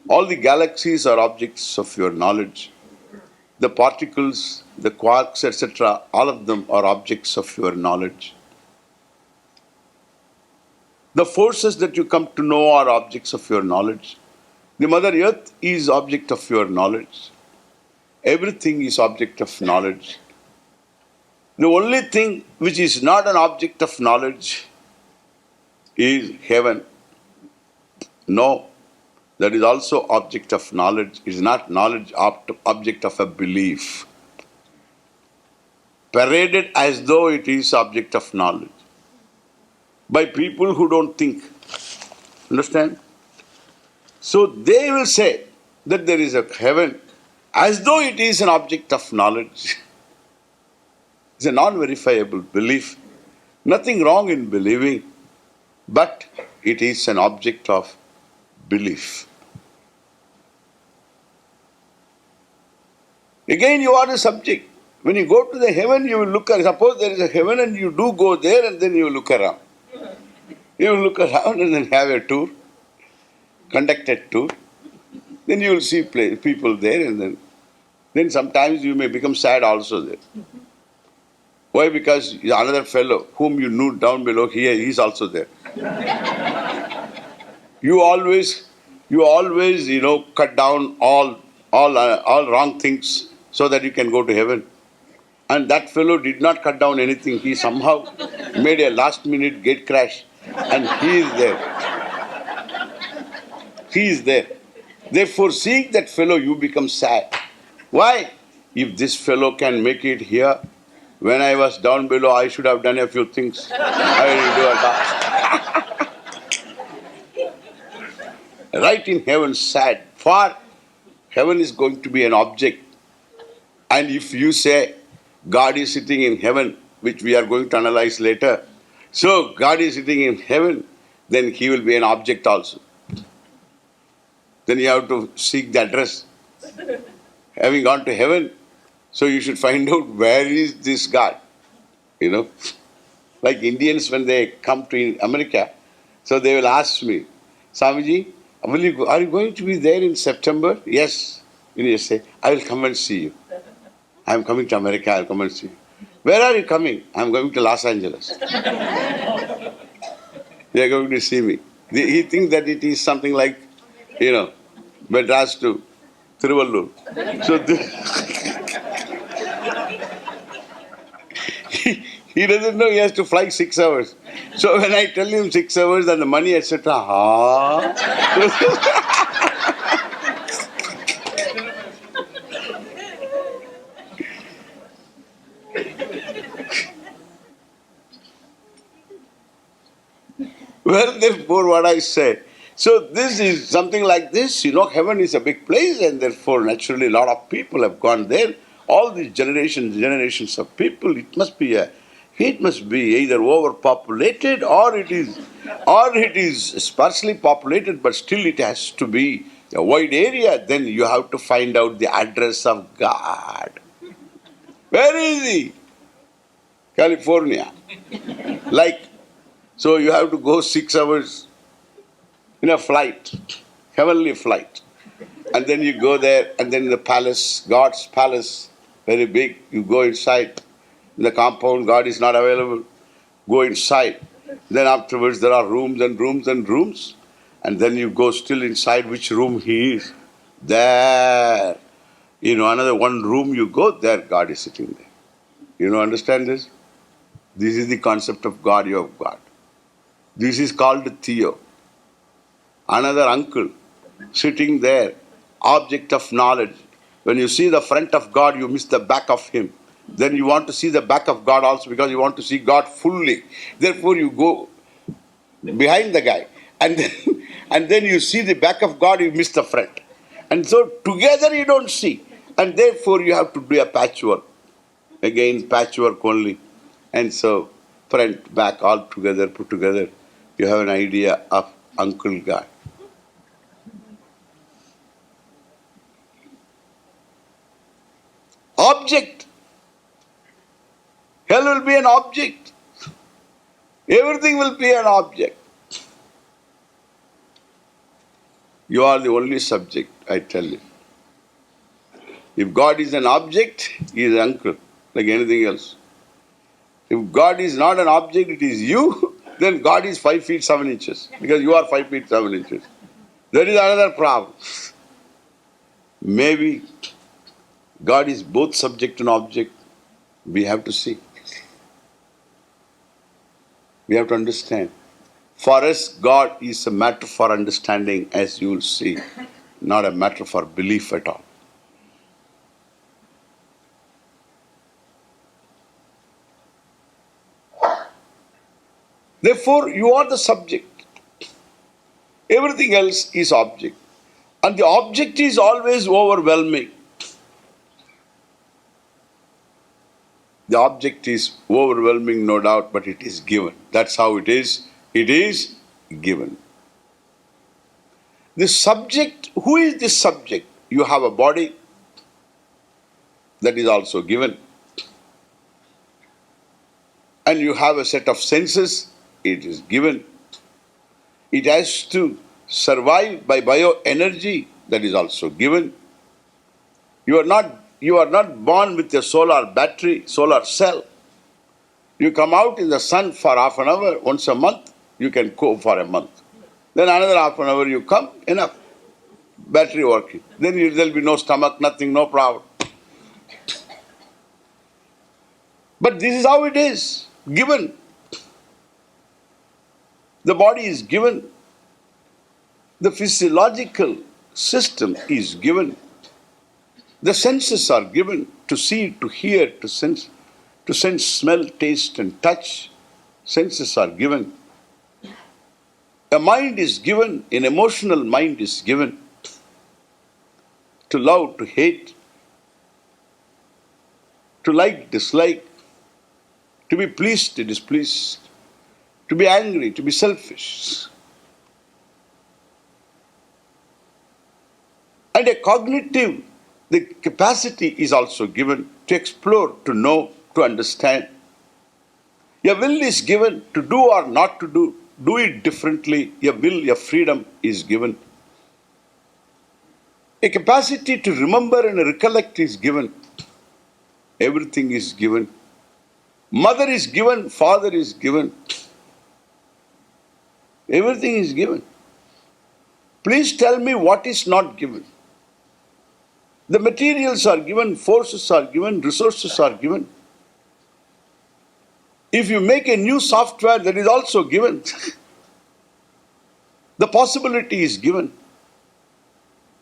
All the galaxies are objects of your knowledge. The particles, the quarks, etc., all of them are objects of your knowledge. The forces that you come to know are objects of your knowledge. The Mother Earth is object of your knowledge. Everything is object of knowledge. The only thing which is not an object of knowledge is heaven. No, that is also object of knowledge. It is not knowledge object of a belief. Paraded as though it is object of knowledge by people who don't think. Understand? So they will say that there is a heaven as though it is an object of knowledge. It's a non-verifiable belief. Nothing wrong in believing, but it is an object of belief. Again, you are the subject. When you go to the heaven, you will look around. Suppose there is a heaven and you do go there and then you will look around. You will look around and then have a tour, conducted tour. Then you will see people there and then sometimes you may become sad also there. Why? Because another fellow whom you knew down below here, he is also there. You always, cut down all wrong things so that you can go to heaven. And that fellow did not cut down anything. He somehow made a last-minute gate crash, and he is there. He is there. Therefore, seeing that fellow, you become sad. Why? If this fellow can make it here, when I was down below, I should have done a few things. I didn't do it. Right in heaven, sad. For heaven is going to be an object. And if you say God is sitting in heaven, which we are going to analyze later, so God is sitting in heaven, then he will be an object also. Then you have to seek the address. Having gone to heaven, so you should find out where is this God. Like Indians when they come to America, so they will ask me, Swamiji, are you going to be there in September? Yes. You say, I will come and see you. I am coming to America, I will come and see you. Where are you coming? I am going to Los Angeles. They are going to see me. He thinks that it is something like, Madras to Tiruvallur. So he doesn't know he has to fly 6 hours. So when I tell him 6 hours and the money, etc., Well, therefore, what I say. So this is something like this. Heaven is a big place, and therefore, naturally, a lot of people have gone there. All these generations of people. It must be either overpopulated or it is sparsely populated, but still it has to be a wide area. Then you have to find out the address of God. Where is he? California. So you have to go 6 hours in a flight, heavenly flight. And then you go there, and then the palace, God's palace, very big, you go inside. In the compound, God is not available. Go inside. Then afterwards there are rooms and rooms and rooms. And then you go still inside which room he is. There. Another one room you go, there God is sitting there. Understand this? This is the concept of God you have got. This is called Theo. Another uncle sitting there, object of knowledge. When you see the front of God, you miss the back of him. Then you want to see the back of God also because you want to see God fully. Therefore you go behind the guy. And then you see the back of God, you miss the front. And so together you don't see. And therefore you have to do a patchwork. Again, patchwork only. And so front, back, all together, put together. You have an idea of Uncle God. Object. Hell will be an object. Everything will be an object. You are the only subject, I tell you. If God is an object, he is uncle, like anything else. If God is not an object, it is you, then God is 5 feet 7 inches, because you are 5 feet 7 inches. There is another problem. Maybe God is both subject and object. We have to see. We have to understand. For us, God is a matter for understanding, as you will see, not a matter for belief at all. Therefore, you are the subject. Everything else is object. And the object is always overwhelming. The object is overwhelming, no doubt, but it is given. That's how it is. It is given. The subject, who is this subject? You have a body that is also given. And you have a set of senses, it is given. It has to survive by bioenergy, that is also given. You are not born with a solar battery, solar cell. You come out in the sun for half an hour, once a month, you can go for a month. Then another half an hour you come, enough. Battery working. Then there will be no stomach, nothing, no problem. But this is how it is, given. The body is given. The physiological system is given. The senses are given to see, to hear, to sense, smell, taste, and touch. Senses are given. A mind is given, an emotional mind is given. To love, to hate, to like, dislike, to be pleased, to displeased, to be angry, to be selfish. And a cognitive, the capacity is also given to explore, to know, to understand. Your will is given to do or not to do it differently. Your will, your freedom is given. A capacity to remember and recollect is given. Everything is given. Mother is given, father is given. Everything is given. Please tell me what is not given. The materials are given, forces are given, resources are given. If you make a new software, that is also given. The possibility is given.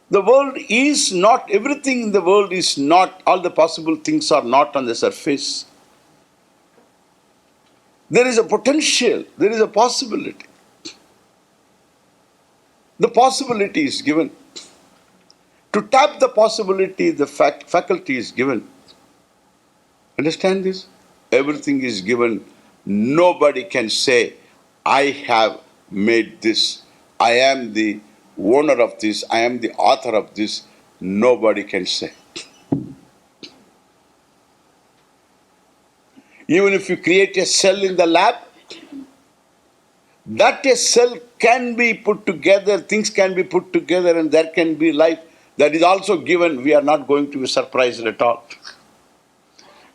The world is not, everything in the world is not, all the possible things are not on the surface. There is a potential, there is a possibility. The possibility is given. To tap the possibility, the faculty is given. Understand this? Everything is given. Nobody can say, I have made this. I am the owner of this. I am the author of this. Nobody can say. Even if you create a cell in the lab, that a cell can be put together, things can be put together, and there can be life. That is also given. We are not going to be surprised at all.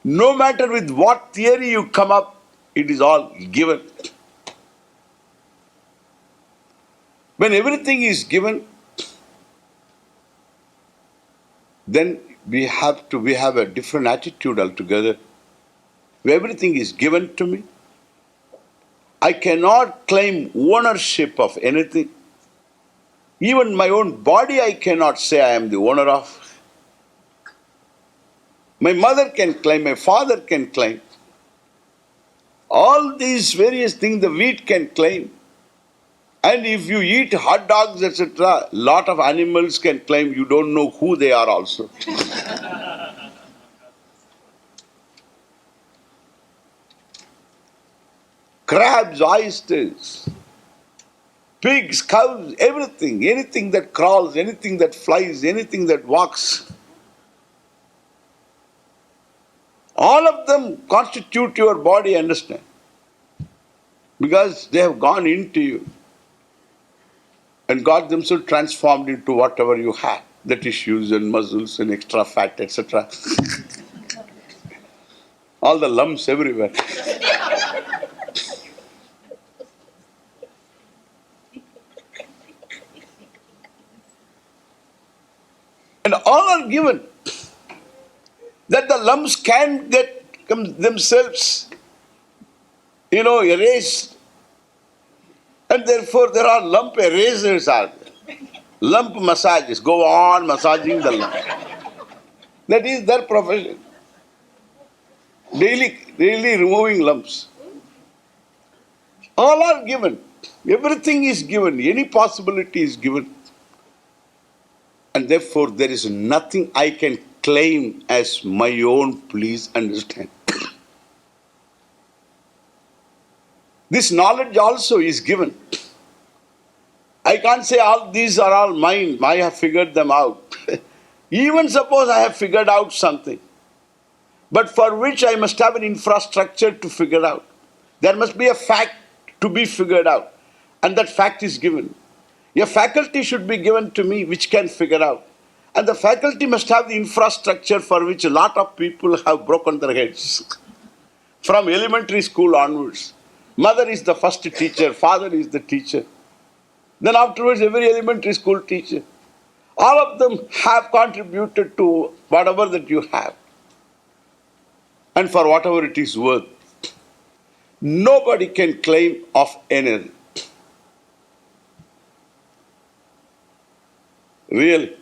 No matter with what theory you come up, it is all given. When everything is given, then we have a different attitude altogether. Everything is given to me. I cannot claim ownership of anything. Even my own body I cannot say I am the owner of. My mother can claim, my father can claim. All these various things the wheat can claim. And if you eat hot dogs, etc., lot of animals can claim, you don't know who they are also. Crabs, oysters, pigs, cows, everything, anything that crawls, anything that flies, anything that walks. All of them constitute your body, understand? Because they have gone into you and got themselves transformed into whatever you have, the tissues and muscles and extra fat, etc. All the lumps everywhere. And all are given. That the lumps can get themselves, erased. And therefore there are lump erasers are there. Lump massages. Go on massaging the lump. That is their profession. Daily removing lumps. All are given. Everything is given. Any possibility is given. And therefore there is nothing I can claim as my own, please understand. This knowledge also is given. I can't say all these are all mine. I have figured them out. Even suppose I have figured out something, but for which I must have an infrastructure to figure out. There must be a fact to be figured out, and that fact is given. A faculty should be given to me which can figure out. And the faculty must have the infrastructure for which a lot of people have broken their heads. From elementary school onwards. Mother is the first teacher, father is the teacher. Then afterwards every elementary school teacher. All of them have contributed to whatever that you have. And for whatever it is worth. Nobody can claim of anything. Really.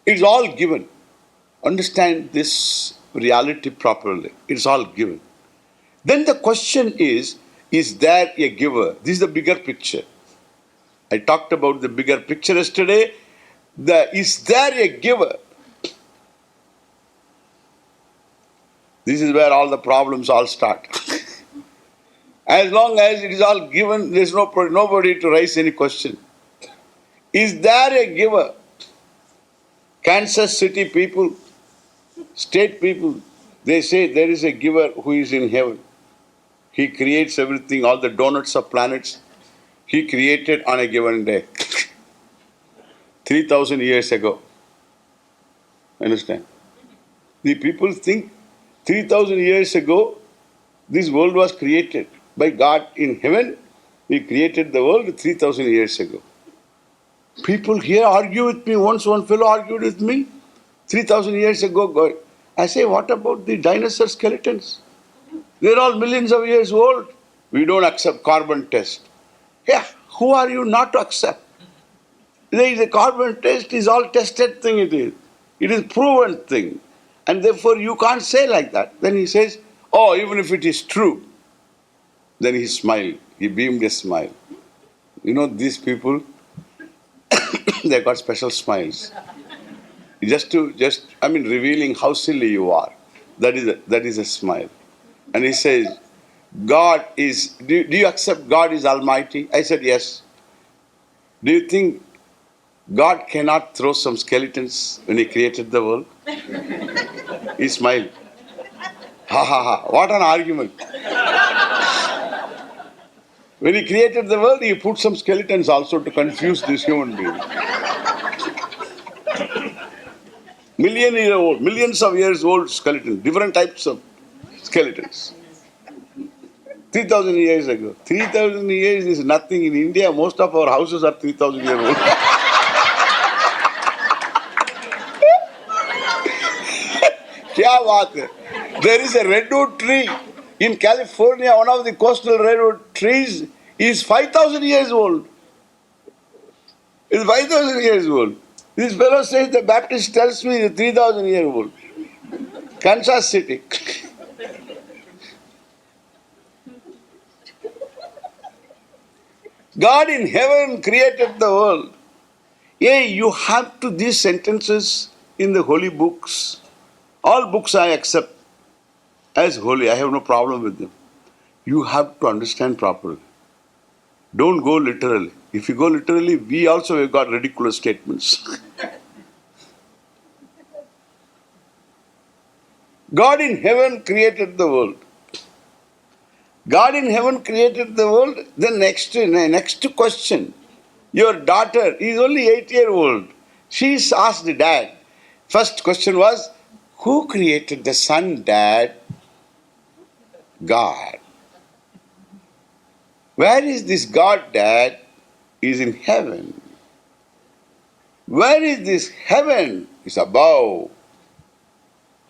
It's all given. Understand this reality properly. It's all given. Then the question is there a giver? This is the bigger picture. I talked about the bigger picture yesterday. Is there a giver? This is where all the problems all start. As long as it is all given, there is nobody to raise any question. Is there a giver? Kansas City people, state people, they say there is a giver who is in heaven. He creates everything, all the donuts of planets. He created on a given day. 3,000 years ago. Understand? The people think 3,000 years ago, this world was created by God in heaven. He created the world 3,000 years ago. People here argue with me. Once one fellow argued with me 3,000 years ago. God. I say, what about the dinosaur skeletons? They're all millions of years old. We don't accept carbon test. Yeah, who are you not to accept? The carbon test is all tested thing it is. It is proven thing. And therefore you can't say like that. Then he says, oh, even if it is true. Then he smiled. He beamed a smile. You know, these people, they got special smiles. Revealing how silly you are. That is a smile. And he says, God is, do you accept God is Almighty? I said, yes. Do you think God cannot throw some skeletons when He created the world? He smiled. Ha ha ha, what an argument. When He created the world, He put some skeletons also to confuse this human being. Millions of years old skeleton, different types of skeletons. 3,000 years ago. 3,000 years is nothing. In India, most of our houses are 3,000 years old. Kya baat hai? There is a redwood tree in California. One of the coastal redwood trees is 5,000 years old. It's 5,000 years old. This fellow says the Baptist tells me it's 3,000 years old. Kansas City. God in heaven created the world. Hey, you have to these sentences in the holy books. All books I accept as holy. I have no problem with them. You have to understand properly. Don't go literally. If you go literally, we also have got ridiculous statements. God in heaven created the world. God in heaven created the world. Then next question. Your daughter is only 8-year-old. She asked the dad. First question was, who created the sun, Dad? God. Where is this God, Dad? Is in heaven. Where is this heaven? It's above.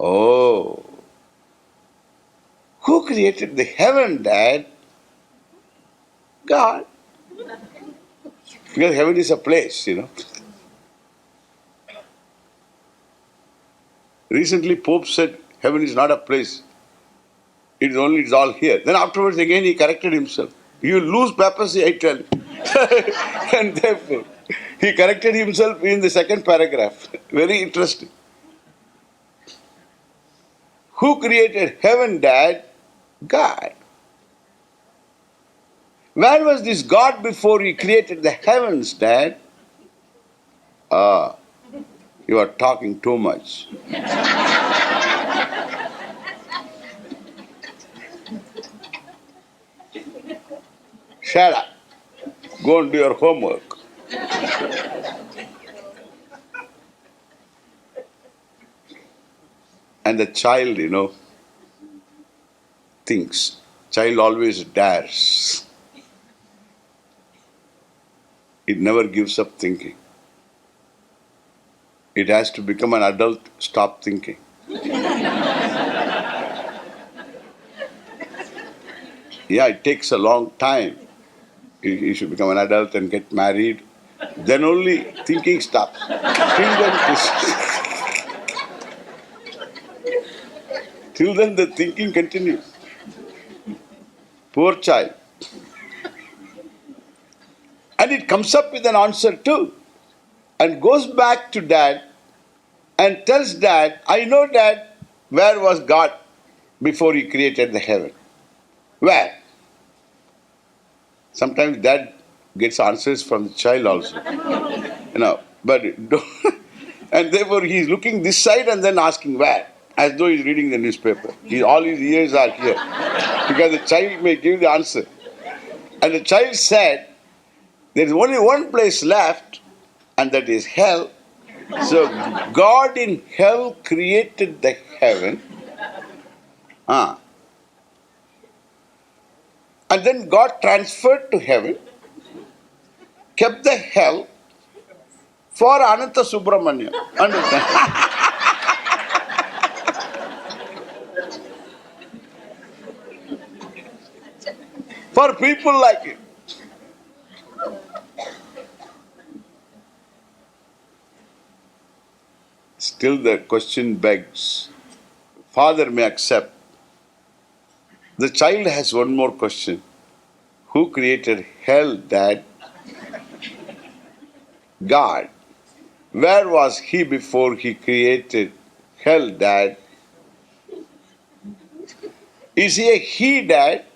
Oh. Who created the heaven, Dad? God. Because heaven is a place, Recently, Pope said heaven is not a place. It's all here. Then afterwards, again, he corrected himself. You lose papacy, I tell you. And therefore, he corrected himself in the second paragraph. Very interesting. Who created heaven, Dad? God. Where was this God before he created the heavens, Dad? Ah, you are talking too much. Shut up. Go and do your homework. And the child, thinks. Child always dares. It never gives up thinking. It has to become an adult, stop thinking. Yeah, it takes a long time. You should become an adult and get married. Then only thinking stops. Till then the thinking continues. Poor child. And it comes up with an answer too. And goes back to Dad and tells Dad, I know, Dad, where was God before he created the heaven? Where? Sometimes Dad gets answers from the child also. But and therefore he is looking this side and then asking where, as though he is reading the newspaper. All his ears are here. Because the child may give the answer. And the child said, there is only one place left, and that is hell. So God in hell created the heaven. And then God transferred to heaven, kept the hell for Ananta Subramanya. Understand? For people like him. Still the question begs. Father may accept. The child has one more question. Who created hell, Dad? God. Where was he before he created hell, Dad? Is he a he, Dad?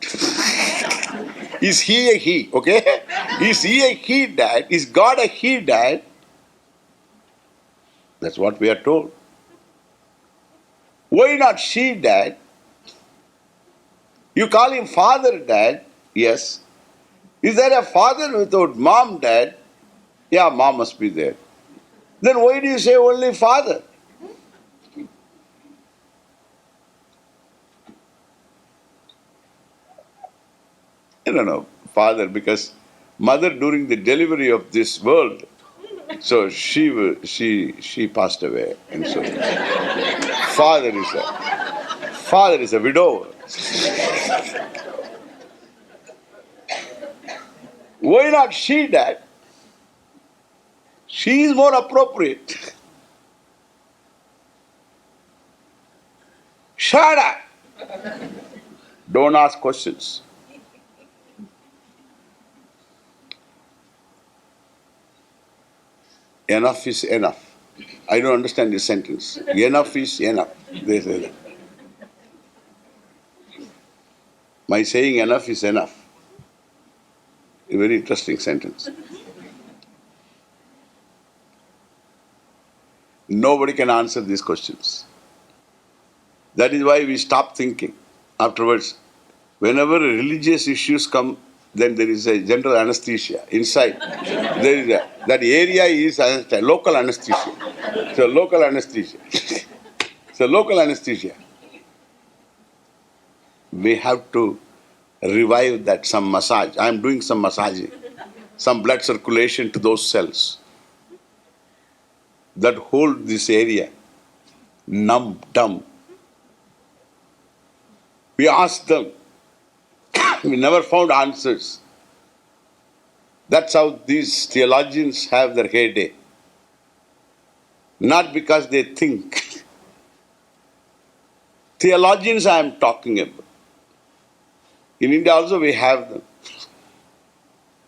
Is he a he, okay? Is he a he, Dad? Is God a he, Dad? That's what we are told. Why not she, Dad? You call him father, Dad? Yes. Is there a father without mom, Dad? Yeah, mom must be there. Then why do you say only father? No, father, because mother during the delivery of this world, so she passed away, and so father is a widower. Why not she, Dad? She is more appropriate. Shut up! Don't ask questions. Enough is enough. I don't understand this sentence. Enough is enough. They say that. My saying enough is enough. A very interesting sentence. Nobody can answer these questions. That is why we stop thinking. Afterwards, whenever religious issues come, then there is a general anesthesia inside. There is that area is local anesthesia. So local anesthesia. So local anesthesia. We have to revive that, some massage. I am doing some massaging. Some blood circulation to those cells that hold this area numb, dumb. We asked them. We never found answers. That's how these theologians have their heyday. Not because they think. Theologians I am talking about. In India also we have them.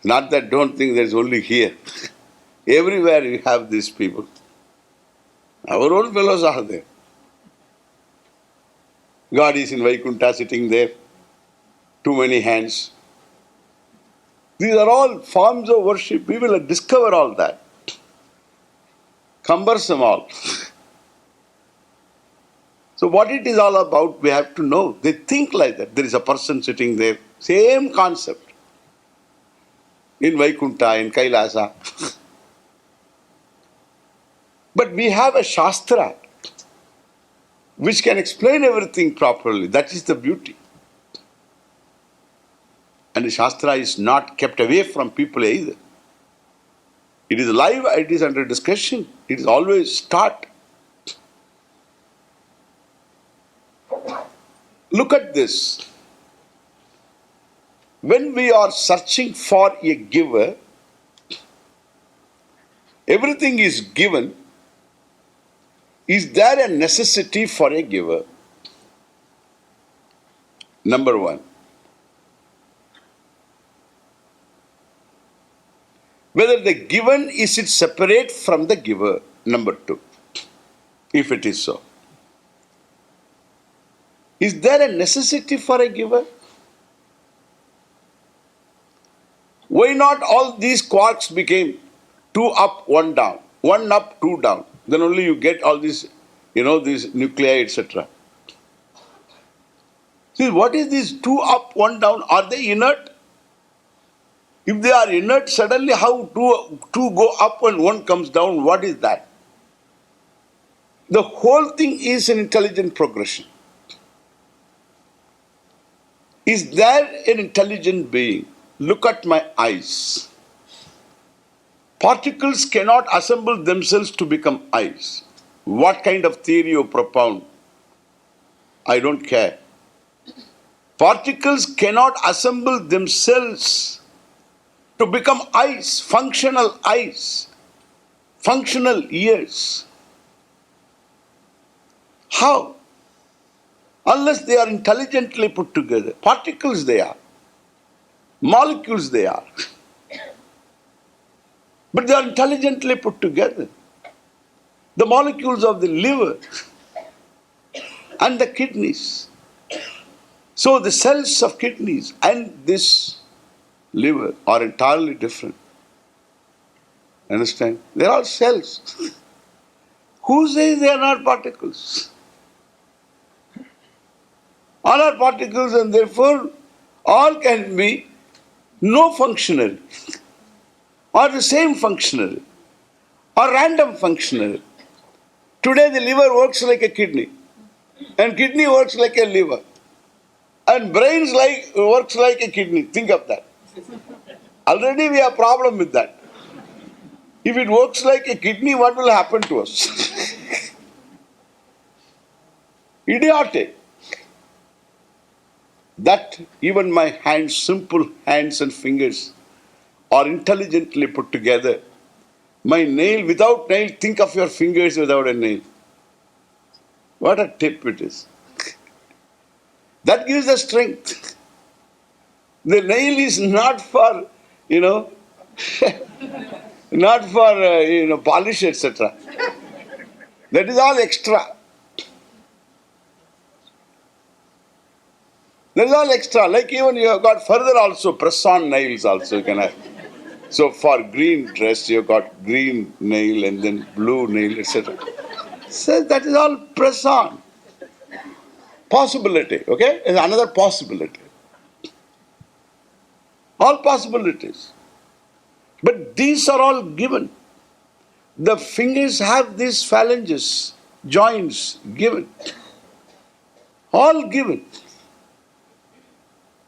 Not that don't think there's only here. Everywhere we have these people. Our own fellows are there. God is in Vaikuntha sitting there. Too many hands. These are all forms of worship. We will discover all that. Cumbersome all. So what it is all about, we have to know. They think like that. There is a person sitting there. Same concept. In Vaikuntha, in Kailasa. But we have a Shastra which can explain everything properly. That is the beauty. And the Shastra is not kept away from people either. It is live, it is under discussion. It is always taught. Look at this. When we are searching for a giver, everything is given. Is there a necessity for a giver? Number one. Whether the given is it separate from the giver? Number two. If it is so. Is there a necessity for a giver? Why not all these quarks became 2 up, 1 down, 1 up, 2 down? Then only you get all these, these nuclei, etc. See, what is this 2 up, 1 down? Are they inert? If they are inert, suddenly how two go up and 1 comes down? What is that? The whole thing is an intelligent progression. Is there an intelligent being? Look at my eyes. Particles cannot assemble themselves to become eyes. What kind of theory you propound? I don't care. Particles cannot assemble themselves to become eyes, functional ears. How? Unless they are intelligently put together. Particles they are. Molecules they are. But they are intelligently put together. The molecules of the liver and the kidneys. So the cells of kidneys and this liver are entirely different. Understand? They are all cells. Who says they are not particles? All are particles and therefore all can be no functionary or the same functionary or random functionary. Today the liver works like a kidney and kidney works like a liver and brains works like a kidney. Think of that. Already we have a problem with that. If it works like a kidney, what will happen to us? Idiotic. That even my hands, simple hands and fingers, are intelligently put together. My nail, without nail, think of your fingers without a nail. What a tip it is. That gives the strength. The nail is not for, not for, polish, etc. That is all extra. That is all extra. Like even you have got further also, press-on nails also you can have. So for green dress, you have got green nail and then blue nail, etc. So that is all press-on. Possibility, okay? Is another possibility. All possibilities. But these are all given. The fingers have these phalanges, joints given. All given.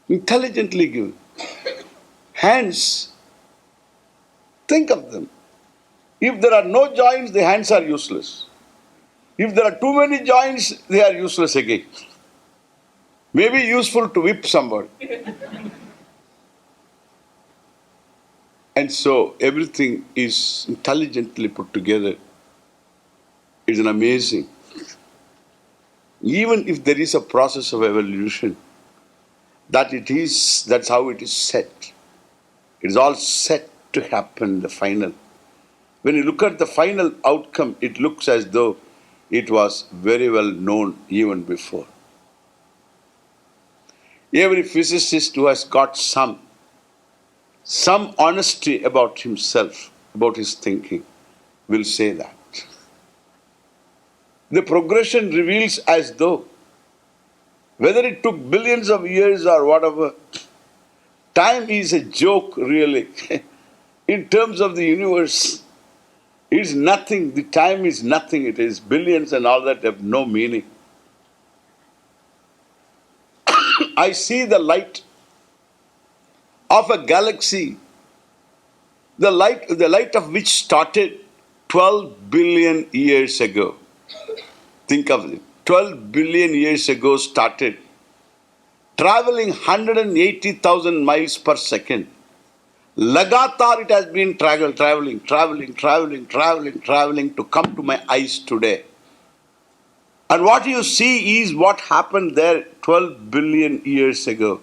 Intelligently given. Hands, think of them. If there are no joints, the hands are useless. If there are too many joints, they are useless again. Maybe useful to whip somebody. And so everything is intelligently put together. It's an amazing. Even if there is a process of evolution, that's how it is set. It is all set to happen, the final. When you look at the final outcome, it looks as though it was very well known even before. Every physicist who has got some honesty about himself, about his thinking, will say that. The progression reveals as though, whether it took billions of years or whatever, time is a joke, really. In terms of the universe, it's nothing. The time is nothing. It is billions and all that have no meaning. I see the light of a galaxy, the light of which started 12 billion years ago. Think of it. 12 billion years ago started, traveling 180,000 miles per second. Lagatar it has been traveling to come to my eyes today. And what you see is what happened there 12 billion years ago.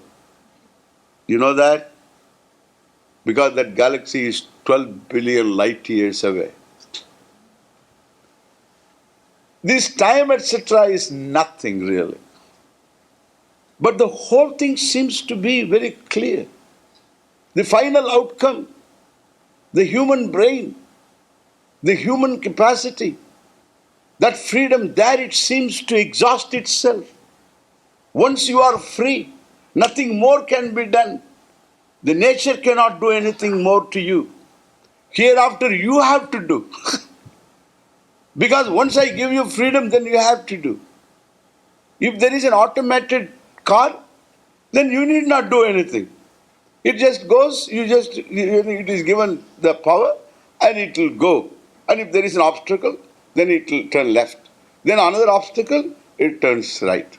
You know that? Because that galaxy is 12 billion light years away. This time, etc., is nothing really. But the whole thing seems to be very clear. The final outcome, the human brain, the human capacity, that freedom, there it seems to exhaust itself. Once you are free, nothing more can be done. The nature cannot do anything more to you. Hereafter you have to do. Because once I give you freedom, then you have to do. If there is an automated car, then you need not do anything. It just goes, it is given the power and it will go. And if there is an obstacle, then it will turn left. Then another obstacle, it turns right.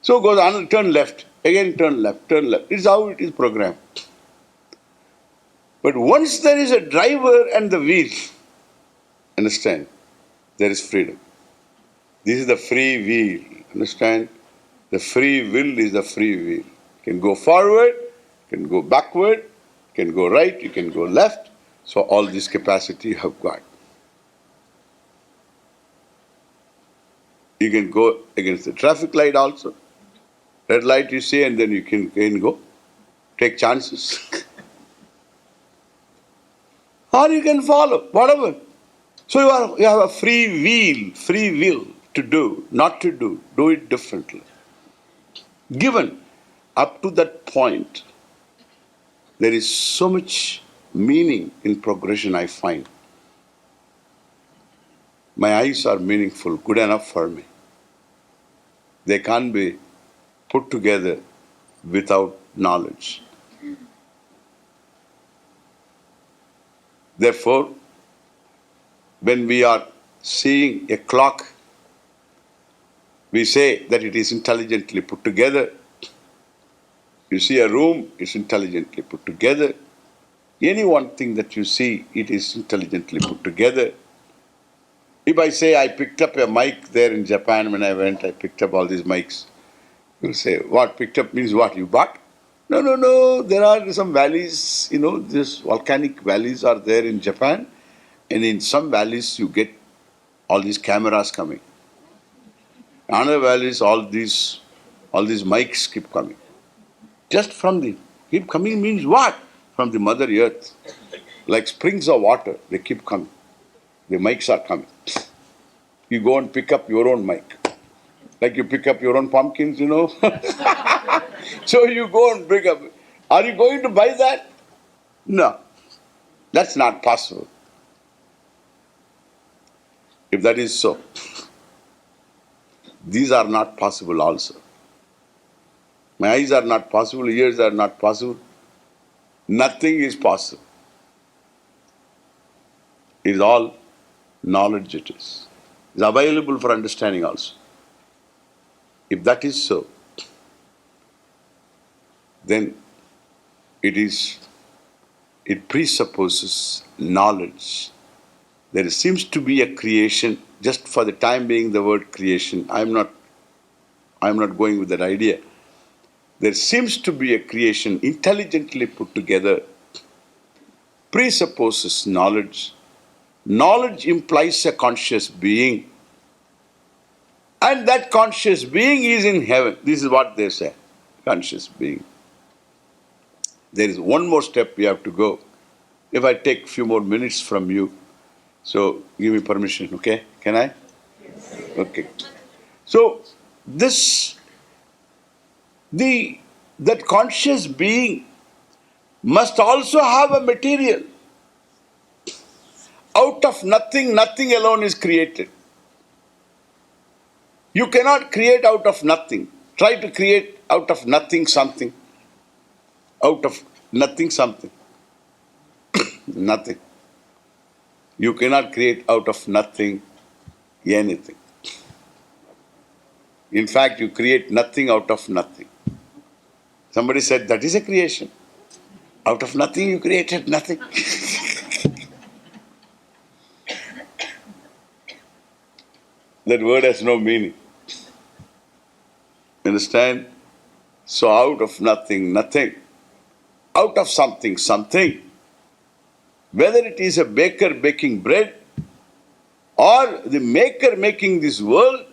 So goes another, turn left, again turn left, turn left. It's how it is programmed. But once there is a driver and the wheel, understand, there is freedom. This is the free wheel, understand? The free will is the free wheel. You can go forward, you can go backward, you can go right, you can go left. So all this capacity you have got. You can go against the traffic light also. Red light you see and then you can go. Take chances. Or you can follow, whatever. So you have a free will to do, not to do it differently. Given up to that point, there is so much meaning in progression I find. My eyes are meaningful, good enough for me. They can't be put together without knowledge. Therefore, when we are seeing a clock, we say that it is intelligently put together. You see a room, it's intelligently put together. Any one thing that you see, it is intelligently put together. If I say I picked up a mic there in Japan when I went, I picked up all these mics. You'll say, what? Picked up means what? You bought? No. There are some valleys, these volcanic valleys are there in Japan. And in some valleys you get all these cameras coming. Another valleys, all these mics keep coming. Just keep coming means what? From the Mother Earth. Like springs of water, they keep coming. The mics are coming. You go and pick up your own mic. Like you pick up your own pumpkins, So you go and pick up. Are you going to buy that? No. That's not possible. If that is so, these are not possible also. My eyes are not possible, ears are not possible. Nothing is possible. It is all knowledge it is. It is available for understanding also. If that is so, then it is it presupposes knowledge. There seems to be a creation. Just for the time being, the word creation, I'm not going with that idea. There seems to be a creation intelligently put together, presupposes knowledge. Knowledge implies a conscious being, and that conscious being is in heaven. This is what they say, conscious being. There is one more step we have to go. If I take a few more minutes from you, so give me permission, okay? Can I? Yes. Okay. So that conscious being must also have a material. Out of nothing, nothing alone is created. You cannot create out of nothing. Try to create out of nothing something. Out of nothing something. Nothing. You cannot create out of nothing anything. In fact, you create nothing out of nothing. Somebody said that is a creation. Out of nothing you created nothing. That word has no meaning. Understand? So out of nothing, nothing. Out of something, something. Whether it is a baker baking bread or the maker making this world,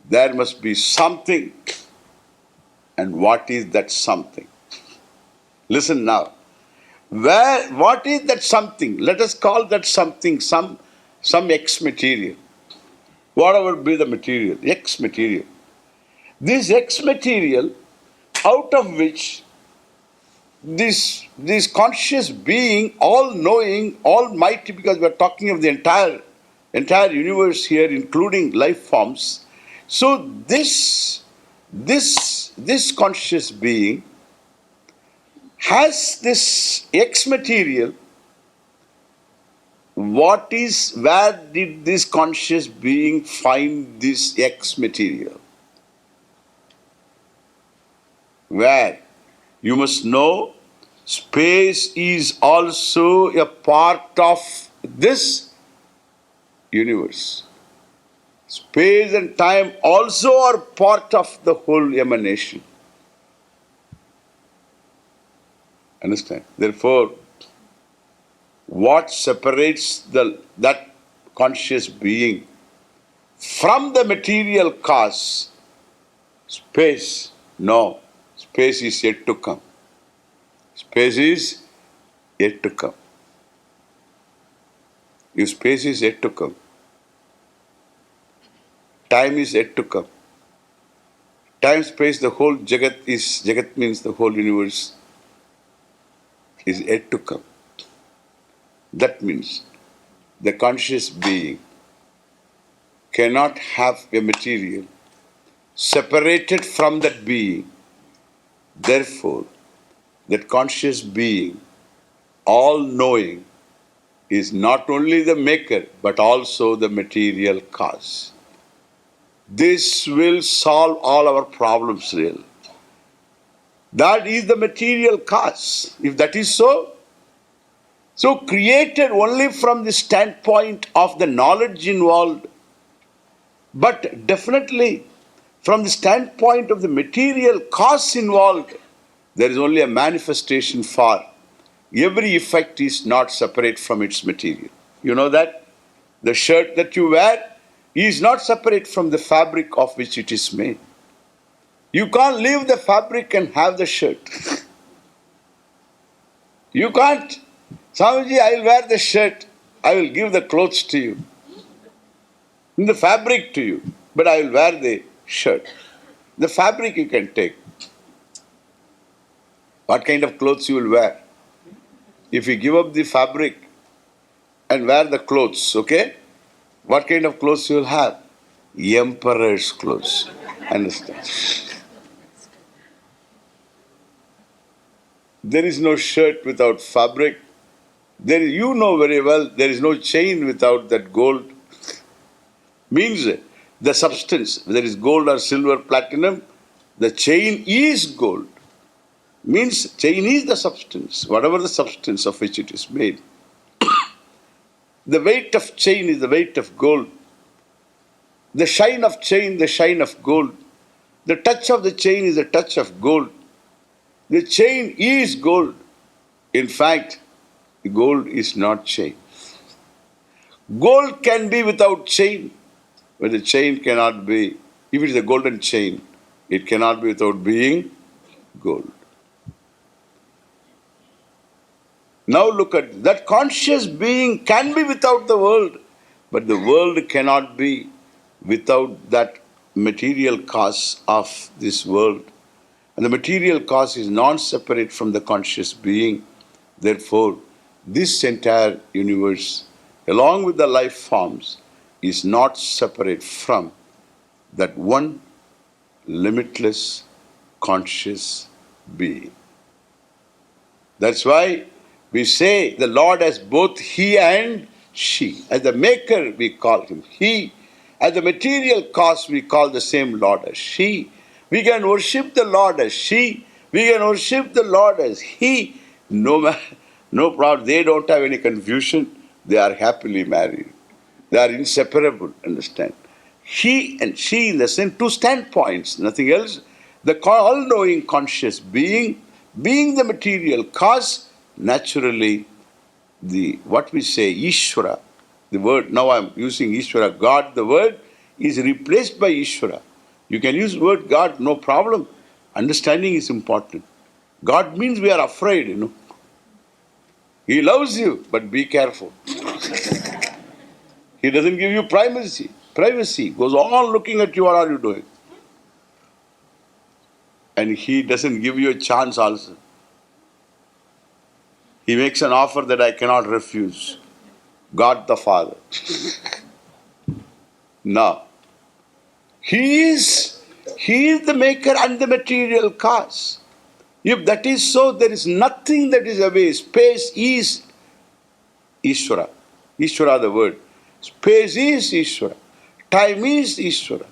there must be something. And what is that something? Listen now. What is that something? Let us call that something some X material. Whatever be the material, X material. This X material, out of which this conscious being, all-knowing, almighty, because we are talking of the entire universe here, including life forms. So this conscious being has this X material. Where did this conscious being find this X material? Where? You must know space is also a part of this universe. Space and time also are part of the whole emanation. Understand? Therefore, what separates that conscious being from the material cause? Space. No. Space is yet to come. Space is yet to come. If space is yet to come, time is yet to come. Time, space, the whole Jagat means the whole universe, is yet to come. That means the conscious being cannot have a material separated from that being. Therefore, that conscious being, all-knowing, is not only the maker but also the material cause. This will solve all our problems, really. That is the material cause. If that is so created only from the standpoint of the knowledge involved, but definitely from the standpoint of the material cause involved, there is only a manifestation for every effect is not separate from its material. You know that? The shirt that you wear is not separate from the fabric of which it is made. You can't leave the fabric and have the shirt. You can't. Swamiji, I will wear the shirt. I will give the clothes to you. The fabric to you. But I will wear the shirt. The fabric you can take. What kind of clothes you will wear? If you give up the fabric and wear the clothes, okay? What kind of clothes you will have? Emperor's clothes. Understand? There is no shirt without fabric. You know very well, there is no chain without that gold. Means the substance, whether it is gold or silver, platinum, the chain is gold. Means chain is the substance, whatever the substance of which it is made. The weight of chain is the weight of gold. The shine of chain, the shine of gold. The touch of the chain is the touch of gold. The chain is gold. In fact, the gold is not chain. Gold can be without chain, but the chain cannot be. If it is a golden chain, it cannot be without being gold. Now look at that conscious being can be without the world, but the world cannot be without that material cause of this world. And the material cause is non-separate from the conscious being. Therefore, this entire universe, along with the life forms, is not separate from that one limitless conscious being. That's why we say the Lord as both He and She. As the Maker, we call Him He. As the material cause, we call the same Lord as She. We can worship the Lord as She. We can worship the Lord as He. No problem. They don't have any confusion. They are happily married. They are inseparable, understand? He and She in the same two standpoints, nothing else. The all-knowing conscious being the material cause, naturally, what we say, Ishvara, the word, now I'm using Ishvara, God, the word is replaced by Ishvara. You can use the word God, no problem. Understanding is important. God means we are afraid, He loves you, but be careful. He doesn't give you privacy. Privacy goes on looking at you, what are you doing? And He doesn't give you a chance also. He makes an offer that I cannot refuse. God the Father. Now, He is the maker and the material cause. If that is so, there is nothing that is away. Space is Ishvara. Ishvara the word. Space is Ishvara. Time is Ishvara.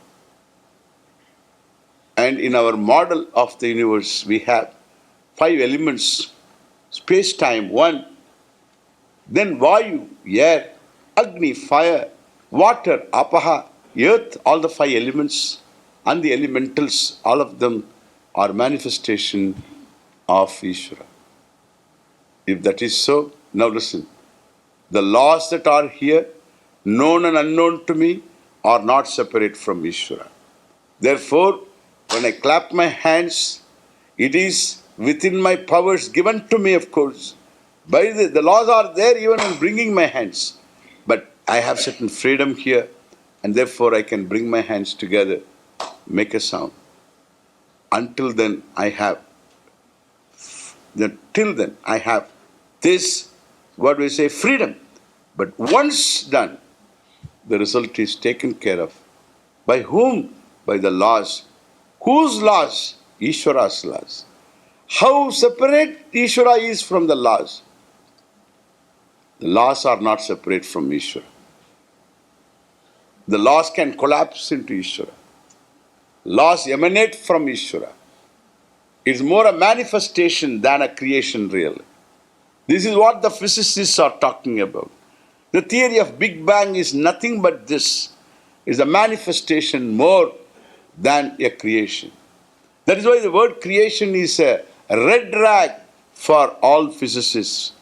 And in our model of the universe, we have 5 elements. Space-time, 1. Then Vayu, air, Agni, fire, water, Apaha, earth, all the 5 elements, and the elementals, all of them are manifestation of Ishvara. If that is so, now listen. The laws that are here, known and unknown to me, are not separate from Ishvara. Therefore, when I clap my hands, it is within my powers given to me, of course. By the laws are there even in bringing my hands. But I have certain freedom here, and therefore I can bring my hands together, make a sound. Until then, till then, I have this, what we say, freedom. But once done, the result is taken care of. By whom? By the laws. Whose laws? Ishvara's laws. How separate Ishvara is from the laws? The laws are not separate from Ishvara. The laws can collapse into Ishvara. Laws emanate from Ishvara. It's more a manifestation than a creation, really. This is what the physicists are talking about. The theory of Big Bang is nothing but this. It's a manifestation more than a creation. That is why the word creation is a red rag for all physicists.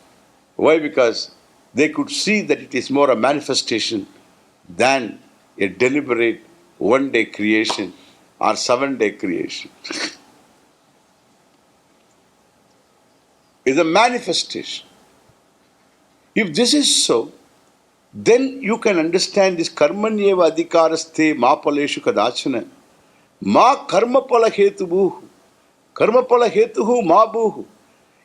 Why? Because they could see that it is more a manifestation than a deliberate one-day creation or 7-day creation. It's a manifestation. If this is so, then you can understand this karmanyeva adhikaraste ma paleshu kadachana ma karmapala hetubuhu karmapala hetuhu ma buhu.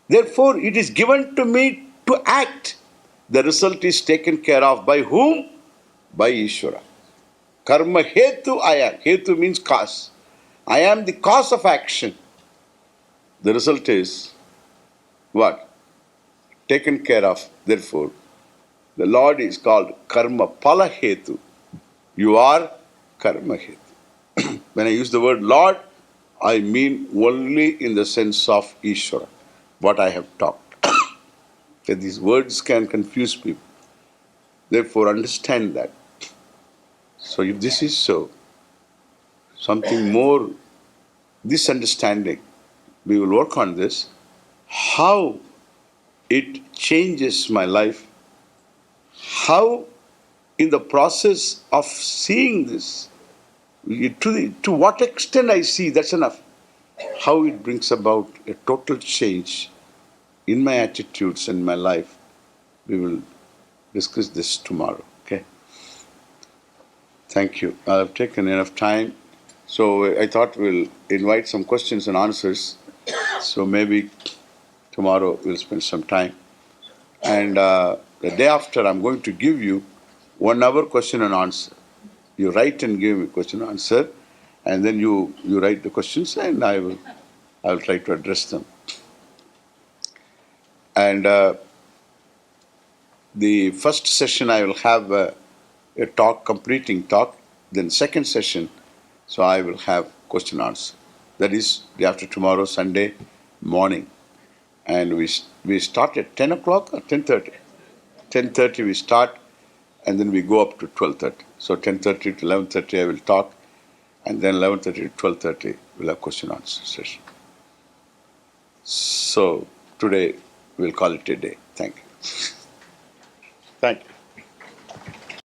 Therefore, it is given to me to act. The result is taken care of by whom? By Ishvara. Karma hetu I am. Hetu means cause. I am the cause of action. The result is what? Taken care of. Therefore, the Lord is called Karma Pala Hetu. You are Karma Hetu. When I use the word Lord, I mean only in the sense of Ishvara, what I have talked. That these words can confuse people. Therefore, understand that. So, if this is so, something more, this understanding, we will work on this. How it changes my life, how in the process of seeing this, to what extent I see, that's enough. How it brings about a total change in my attitudes and my life, we will discuss this tomorrow. Okay? Thank you. I've taken enough time. So I thought we'll invite some questions and answers. So maybe tomorrow we'll spend some time. And the day after, I'm going to give you 1 hour question and answer. You write and give me question and answer, and then you write the questions, and I will try to address them. And the first session I will have a talk, completing talk. Then second session, so I will have question answer. That is day after tomorrow, Sunday morning, and we start at 10 o'clock or 10:30. 10:30 we start, and then we go up to 12:30. So 10:30 to 11:30 I will talk, and then 11:30 to 12:30 we'll have question answer session. So today we'll call it a day. Thank you. Thank you.